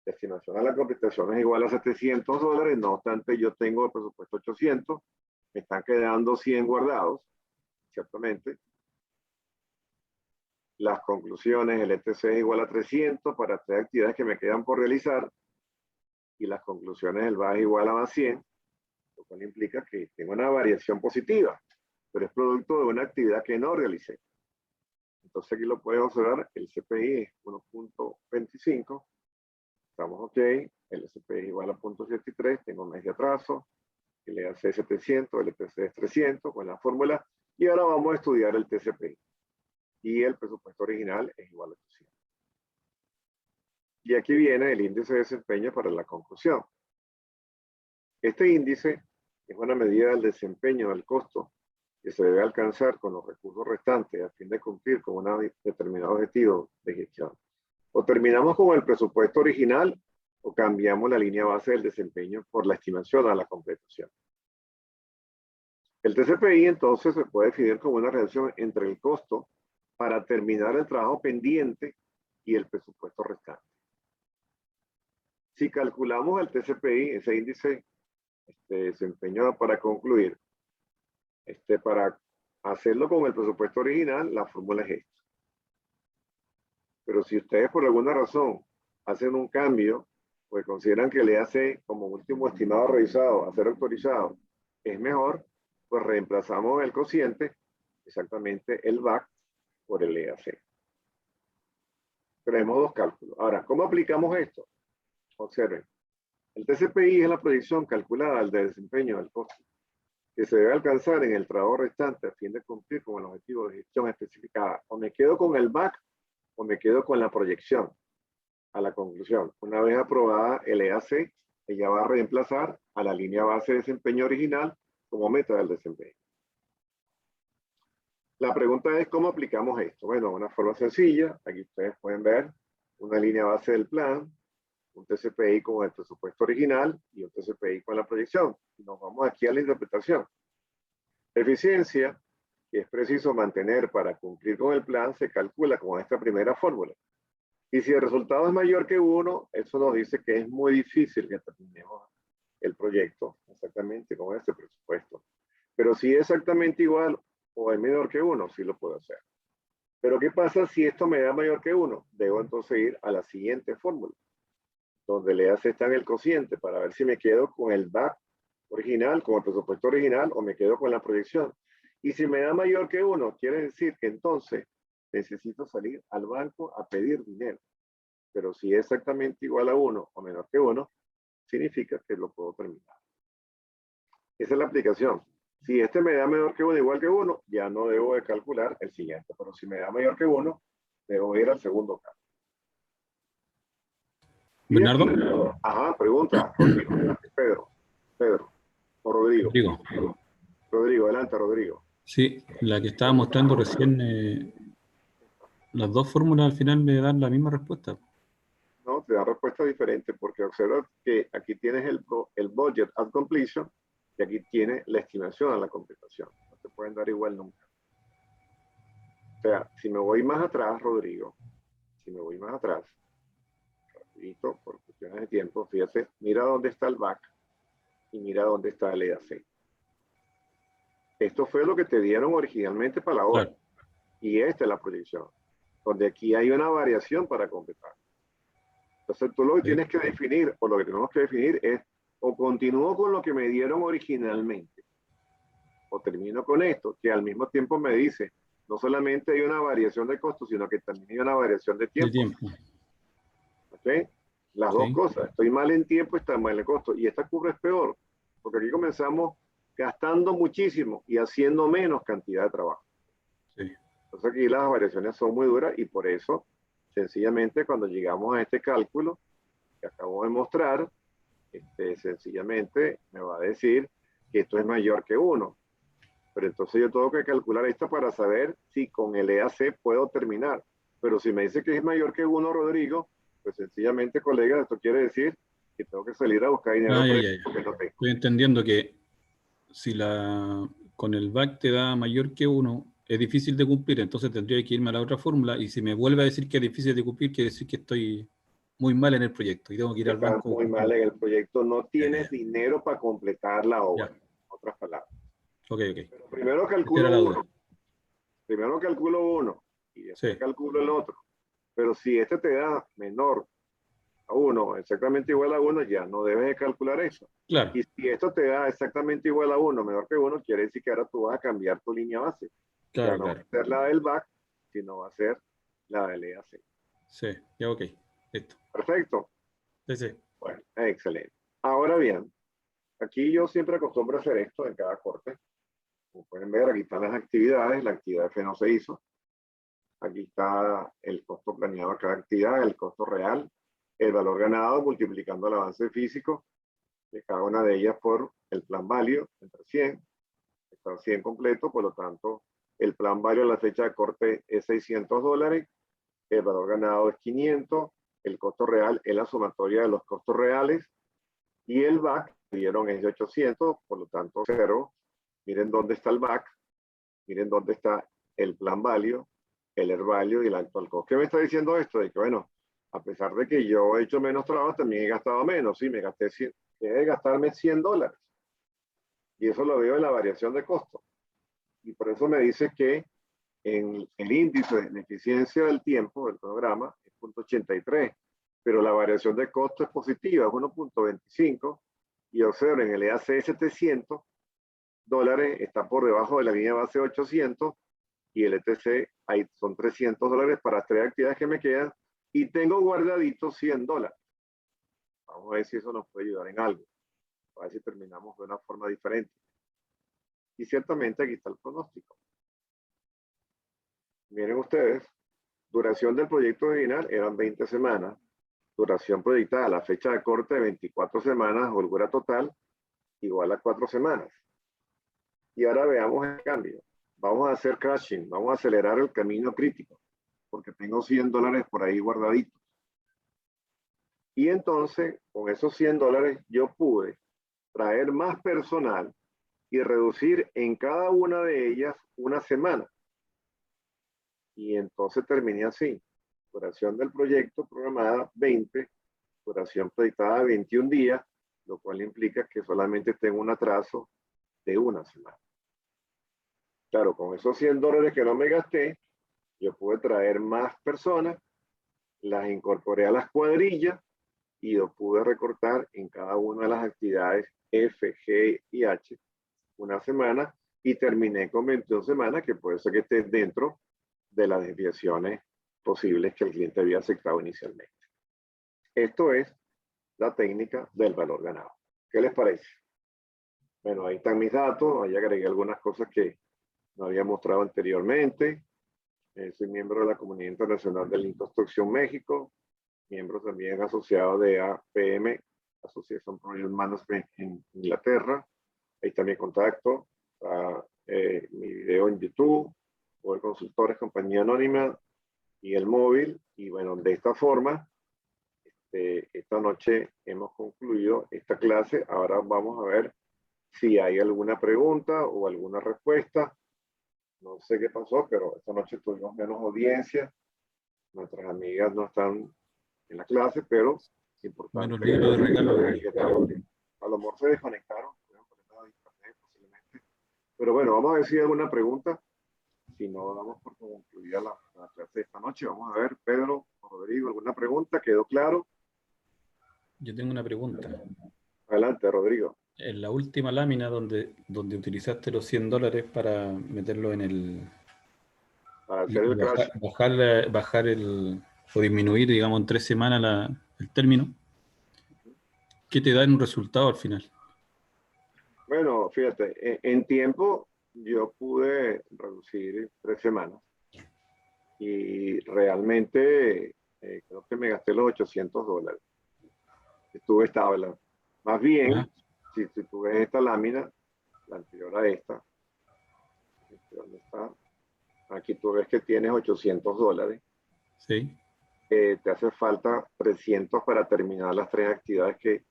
La estimación a la completación es igual a $700, no obstante yo tengo el presupuesto 800, me están quedando 100 guardados, ciertamente. Las conclusiones, el ETC es igual a 300 para 3 actividades que me quedan por realizar, y las conclusiones del BAC es igual a más 100, lo cual implica que tengo una variación positiva, pero es producto de una actividad que no realicé. Entonces aquí lo puedes observar, el CPI es 1.25, estamos ok, el CPI es igual a 0.73, tengo un mes de atraso, el EAC es 700, el ETC es 300 con la fórmula, y ahora vamos a estudiar el TCPI. Y el presupuesto original es igual a 800. Y aquí viene el índice de desempeño para la conclusión. Este índice es una medida del desempeño del costo que se debe alcanzar con los recursos restantes a fin de cumplir con un determinado objetivo de gestión. O terminamos con el presupuesto original o cambiamos la línea base del desempeño por la estimación a la completación. El TCPI entonces se puede definir como una relación entre el costo para terminar el trabajo pendiente y el presupuesto restante. Si calculamos el TCPI, ese índice de desempeño para concluir, para hacerlo con el presupuesto original, la fórmula es esta. Pero si ustedes por alguna razón hacen un cambio, pues consideran que el EAC como último estimado revisado a ser autorizado es mejor, pues reemplazamos el cociente, exactamente el BAC, por el EAC. Tenemos dos cálculos. Ahora, ¿cómo aplicamos esto? Observen. El TCPI es la proyección calculada del desempeño del costo que se debe alcanzar en el trabajo restante a fin de cumplir con el objetivo de gestión especificada. O me quedo con el BAC o me quedo con la proyección a la conclusión. Una vez aprobada el EAC, ella va a reemplazar a la línea base de desempeño original como meta del desempeño. La pregunta es, ¿cómo aplicamos esto? Bueno, una forma sencilla. Aquí ustedes pueden ver una línea base del plan, un TCPI con el presupuesto original y un TCPI con la proyección. Nos vamos aquí a la interpretación. Eficiencia, que es preciso mantener para cumplir con el plan, se calcula con esta primera fórmula. Y si el resultado es mayor que 1, eso nos dice que es muy difícil que terminemos el proyecto exactamente con este presupuesto. Pero si es exactamente igual o es menor que 1, sí lo puedo hacer. Pero ¿qué pasa si esto me da mayor que 1? Debo entonces ir a la siguiente fórmula, donde le hace está en el cociente para ver si me quedo con el BAC original, con el presupuesto original, o me quedo con la proyección. Y si me da mayor que 1, quiere decir que entonces necesito salir al banco a pedir dinero. Pero si es exactamente igual a 1 o menor que 1, significa que lo puedo terminar. Esa es la aplicación. Si este me da menor que 1, igual que 1, ya no debo de calcular el siguiente. Pero si me da mayor que 1, debo ir al segundo caso. Bernardo. Ajá, pregunta. Pedro. O Rodrigo. Rodrigo, adelante, Rodrigo. Sí, la que estaba mostrando recién, las dos fórmulas al final me dan la misma respuesta. No, te dan respuesta diferente porque observa que aquí tienes el budget at completion y aquí tienes la estimación a la completación. No te pueden dar igual nunca. O sea, si me voy más atrás, Rodrigo, rapidito, por cuestiones de tiempo, fíjate, mira dónde está el BAC y mira dónde está el EAC. Esto fue lo que te dieron originalmente para la obra. Claro. Y esta es la proyección, donde aquí hay una variación para completar. Entonces tú lo que tienes que definir, o lo que tenemos que definir es, o continúo con lo que me dieron originalmente, o termino con esto, que al mismo tiempo me dice, no solamente hay una variación de costos, sino que también hay una variación de tiempo. ¿Okay? Las dos cosas, estoy mal en tiempo y está mal en costo. Y esta curva es peor, porque aquí comenzamos gastando muchísimo y haciendo menos cantidad de trabajo. Sí. Entonces aquí las variaciones son muy duras y por eso, sencillamente, cuando llegamos a este cálculo, que acabo de mostrar, sencillamente me va a decir que esto es mayor que 1. Pero entonces yo tengo que calcular esto para saber si con el EAC puedo terminar. Pero si me dice que es mayor que 1, Rodrigo, pues sencillamente, colega, esto quiere decir que tengo que salir a buscar dinero porque no tengo. Estoy entendiendo que si con el back te da mayor que 1, es difícil de cumplir, entonces tendría que irme a la otra fórmula, y si me vuelve a decir que es difícil de cumplir, quiere decir que estoy muy mal en el proyecto y tengo que ir al Estás banco. muy mal en el proyecto, no tienes dinero para completar la obra, en otras palabras. Ok. Pero primero calculo uno y después calculo el otro. Pero si este te da menor a 1, exactamente igual a 1, ya no debes de calcular eso. Claro. Y si esto te da exactamente igual a 1, menor que 1, quiere decir que ahora tú vas a cambiar tu línea base. Claro, ya no va a ser la del back, sino va a ser la del EAC. Sí, ya ok. Listo. Perfecto. Sí. Bueno, excelente. Ahora bien, aquí yo siempre acostumbro a hacer esto en cada corte. Como pueden ver, aquí están las actividades. La actividad F no se hizo. Aquí está el costo planeado a cada actividad, el costo real, el valor ganado multiplicando el avance físico de cada una de ellas por el plan value entre 100. Está 100 completo, por lo tanto, el plan value a la fecha de corte es $600, el valor ganado es 500, el costo real es la sumatoria de los costos reales y el back que dieron es de 800, por lo tanto 0. Miren dónde está el back, miren dónde está el plan value, el air value y el actual cost. ¿Qué me está diciendo esto? De que, bueno, a pesar de que yo he hecho menos trabajo, también he gastado menos. Sí, me gasté 100, debe gastarme $100. Y eso lo veo en la variación de costo. Y por eso me dice que en el índice de eficiencia del tiempo del programa es 0.83, pero la variación de costo es positiva, es 1.25. Y observen, el EAC $700 está por debajo de la línea base 800 y el ETC ahí son $300 para 3 actividades que me quedan y tengo guardaditos $100. Vamos a ver si eso nos puede ayudar en algo. A ver si terminamos de una forma diferente. Y ciertamente aquí está el pronóstico. Miren ustedes, duración del proyecto original eran 20 semanas, duración proyectada a la fecha de corte de 24 semanas, holgura total igual a 4 semanas. Y ahora veamos el cambio. Vamos a hacer crashing, vamos a acelerar el camino crítico, porque tengo $100 por ahí guardaditos. Y entonces, con esos $100, yo pude traer más personal y reducir en cada una de ellas una semana. Y entonces terminé así. Duración del proyecto programada 20, duración proyectada 21 días, lo cual implica que solamente tengo un atraso de una semana. Claro, con esos $100 que no me gasté, yo pude traer más personas, las incorporé a las cuadrillas y yo pude recortar en cada una de las actividades F, G y H una semana y terminé con 21 semanas, que puede ser que esté dentro de las desviaciones posibles que el cliente había aceptado inicialmente. Esto es la técnica del valor ganado. ¿Qué les parece? Bueno, ahí están mis datos, ahí agregué algunas cosas que no había mostrado anteriormente. Soy miembro de la Comunidad Internacional de la Construcción México, miembro también asociado de APM, Association Project Management en Inglaterra. Ahí está mi contacto, está mi video en YouTube, o el Consultores Compañía Anónima y el móvil. Y bueno, de esta forma, esta noche hemos concluido esta clase. Ahora vamos a ver si hay alguna pregunta o alguna respuesta. No sé qué pasó, pero esta noche tuvimos menos audiencia. Nuestras amigas no están en la clase, pero es importante. Menos libro de regalo. A lo mejor se desconectaron, posiblemente. Pero bueno, vamos a ver si hay alguna pregunta. Si no, damos por concluida la clase de esta noche. Vamos a ver, Pedro, Rodrigo, ¿alguna pregunta? ¿Quedó claro? Yo tengo una pregunta. Adelante, Rodrigo. En la última lámina donde utilizaste los $100 para meterlo en el... Para hacer el crash. bajar o disminuir, digamos, en 3 semanas el término, ¿qué te da en un resultado al final? Bueno, fíjate, en tiempo yo pude reducir 3 semanas y realmente creo que me gasté los $800. estuvo estable. Más bien, Ajá. si tú ves esta lámina, la anterior a esta, ¿dónde está? Aquí tú ves que tienes $800. Sí. Te hace falta 300 para terminar las 3 actividades que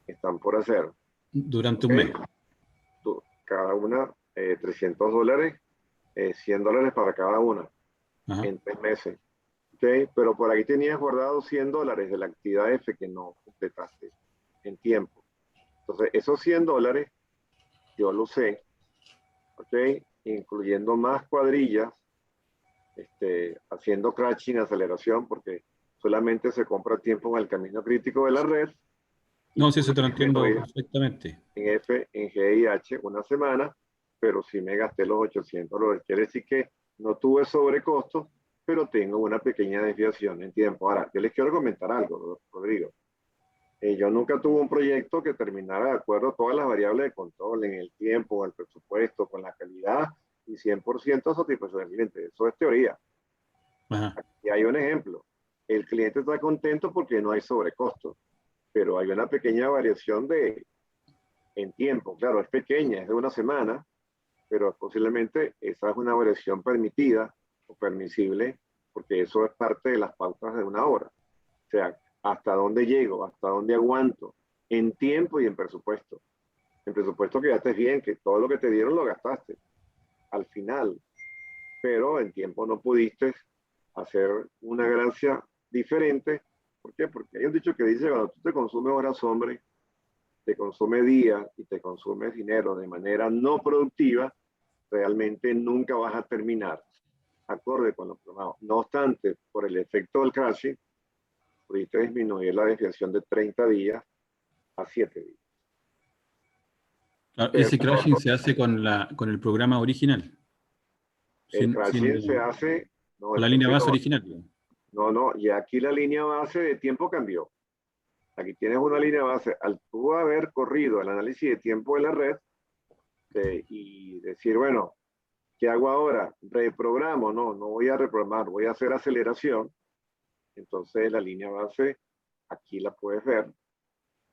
están por hacer. Durante un ¿Ok? mes. Cada una, $300, $100 para cada una, Ajá. en 3 meses. ¿Ok? Pero por aquí tenías guardado $100 de la actividad F que no completaste en tiempo. Entonces, esos $100 yo lo usé, ¿ok? Incluyendo más cuadrillas, haciendo crashing, aceleración, porque solamente se compra tiempo en el camino crítico de la red. Y No, sí, eso tuve te lo que entiendo disminuir perfectamente. en F, en G y H una semana, pero sí me gasté los $800. Quiere decir que no tuve sobrecosto, pero tengo una pequeña desviación en tiempo. Ahora, yo les quiero comentar algo, Rodrigo. Yo nunca tuve un proyecto que terminara de acuerdo a todas las variables de control en el tiempo, el presupuesto, con la calidad y 100% satisfacción del cliente. Eso es teoría. Ajá. Y hay un ejemplo. El cliente está contento porque no hay sobrecosto, pero hay una pequeña variación en tiempo. Claro, es pequeña, es de una semana, pero posiblemente esa es una variación permitida o permisible, porque eso es parte de las pautas de una hora. O sea, hasta dónde llego, hasta dónde aguanto, en tiempo y en presupuesto. En presupuesto que ya estés bien, que todo lo que te dieron lo gastaste al final, pero en tiempo no pudiste hacer una ganancia diferente. ¿Por qué? Porque hay un dicho que dice, cuando tú te consumes horas hombre, te consume días y te consume dinero de manera no productiva, realmente nunca vas a terminar acorde con lo programado. No obstante, por el efecto del crashing, pudiste disminuir la desviación de 30 días a 7 días. Claro, Pero ese crashing se hace con el programa original. el Sin, crashing se hace, no, con el la línea crashing base original. no, y aquí la línea base de tiempo cambió. Aquí tienes una línea base. Al tú haber corrido el análisis de tiempo de la red y decir, bueno, ¿qué hago ahora? ¿Reprogramo? No voy a reprogramar, voy a hacer aceleración. Entonces la línea base, aquí la puedes ver,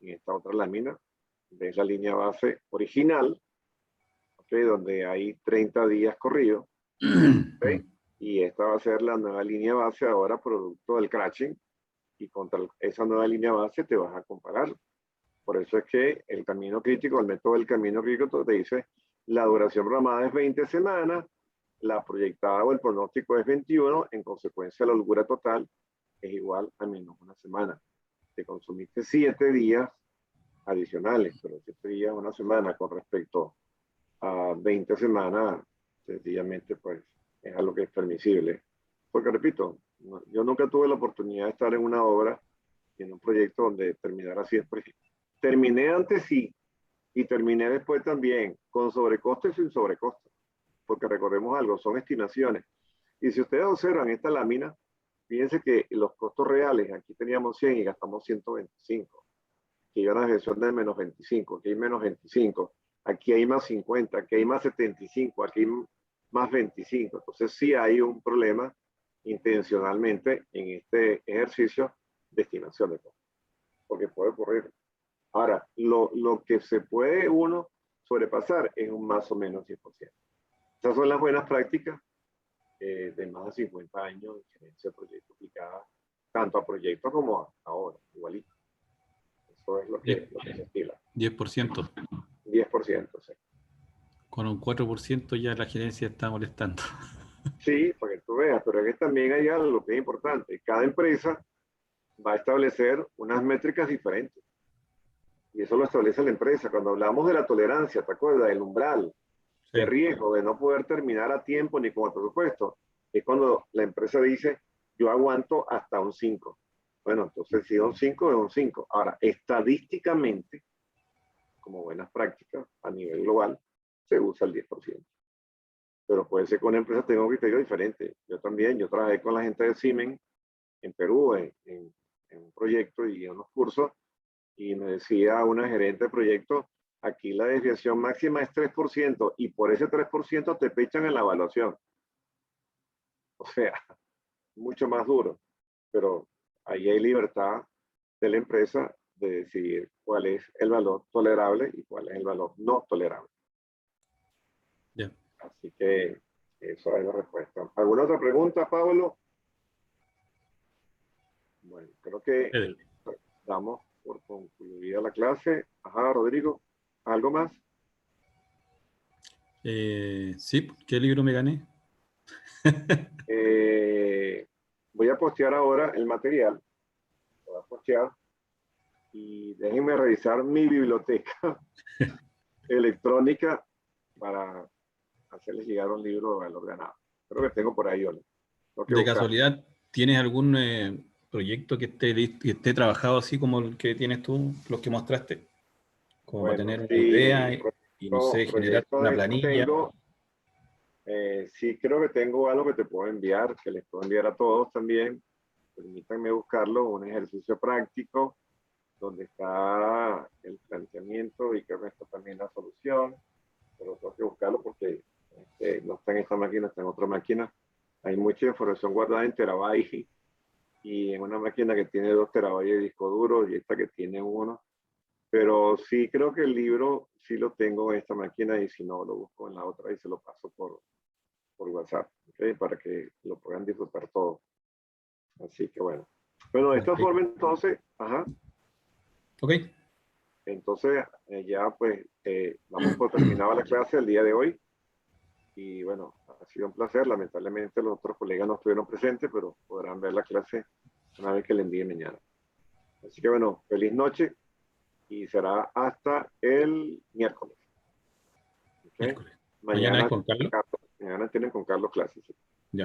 en esta otra lámina. Ves la línea base original, ¿okay? Donde hay 30 días corridos. ¿Okay? Y esta va a ser la nueva línea base ahora producto del crashing. Y contra esa nueva línea base te vas a comparar. Por eso es que el camino crítico, el método del camino crítico te dice la duración programada es 20 semanas, la proyectada o el pronóstico es 21, en consecuencia la holgura total es igual a menos una semana. Te consumiste 7 días adicionales, pero 7 días una semana con respecto a 20 semanas, sencillamente pues es algo que es permisible. Porque repito, yo nunca tuve la oportunidad de estar en una obra, en un proyecto donde terminara así. Terminé antes sí, y terminé después también, con sobrecosto y sin sobrecosto. Porque recordemos algo, son estimaciones. Y si ustedes observan esta lámina, fíjense que los costos reales, aquí teníamos 100 y gastamos 125. Aquí hay una desviación de menos 25, aquí hay menos 25, aquí hay más 50, aquí hay más 75, aquí hay más 25. Entonces sí hay un problema intencionalmente en este ejercicio de estimación de costos, porque puede ocurrir. Ahora, lo que se puede uno sobrepasar es un más o menos 10%. Esas son las buenas prácticas de más de 50 años de gerencia de proyectos aplicada tanto a proyectos como a ahora, igualito. Eso es lo que se estila. 10%. 10%, sí. Con un 4% ya la gerencia está molestando. Sí, para que tú veas, pero es que también hay algo que es importante. Cada empresa va a establecer unas métricas diferentes. Y eso lo establece la empresa. Cuando hablamos de la tolerancia, ¿te acuerdas? Del umbral de Sí. riesgo, de no poder terminar a tiempo ni con el presupuesto, es cuando la empresa dice, yo aguanto hasta un 5. Bueno, entonces si es un 5, es un 5. Ahora, estadísticamente, como buenas prácticas a nivel global, se usa el 10%. Pero puede ser que una empresa tenga un criterio diferente. Yo también, yo trabajé con la gente de Siemens en Perú, en un proyecto y en unos cursos, y me decía una gerente de proyecto, aquí la desviación máxima es 3%, y por ese 3% te pechan en la evaluación. O sea, mucho más duro. Pero ahí hay libertad de la empresa de decidir cuál es el valor tolerable y cuál es el valor no tolerable. Ya. Así que eso es la respuesta. ¿Alguna otra pregunta, Pablo? Bueno, creo que damos por concluida la clase. Ajá, Rodrigo, ¿algo más? Sí, ¿qué libro me gané? Voy a postear ahora el material. Lo voy a postear. Y déjenme revisar mi biblioteca electrónica para hacerles llegar un libro de valor ganado. Creo que tengo por ahí, ¿no? Tengo que De buscar. casualidad, ¿tienes algún proyecto que que esté trabajado así como el que tienes tú, los que mostraste? Como para Bueno, tener una sí, idea y no sé, generar proyecto una de esto planilla. tengo. Sí, creo que tengo algo que te puedo enviar, que les puedo enviar a todos también. Permítanme buscarlo, un ejercicio práctico donde está el planteamiento y creo que está también la solución, pero tengo que buscarlo porque no está en esta máquina, está en otra máquina. Hay mucha información guardada en terabytes y en una máquina que tiene 2 terabytes de disco duro y esta que tiene 1. Pero sí creo que el libro sí lo tengo en esta máquina y si no lo busco en la otra y se lo paso por WhatsApp, ¿okay? Para que lo puedan disfrutar todo. Así que bueno. Bueno, de esta Perfecto. forma entonces, ajá. Ok, Entonces, ya pues vamos por terminada la clase el día de hoy. Y bueno, ha sido un placer. Lamentablemente los otros colegas no estuvieron presentes, pero podrán ver la clase una vez que le envíe mañana. Así que bueno, feliz noche y será hasta el miércoles. ¿Okay? miércoles. Mañana es con Carlos. Mañana tienen con Carlos clases. ¿Sí?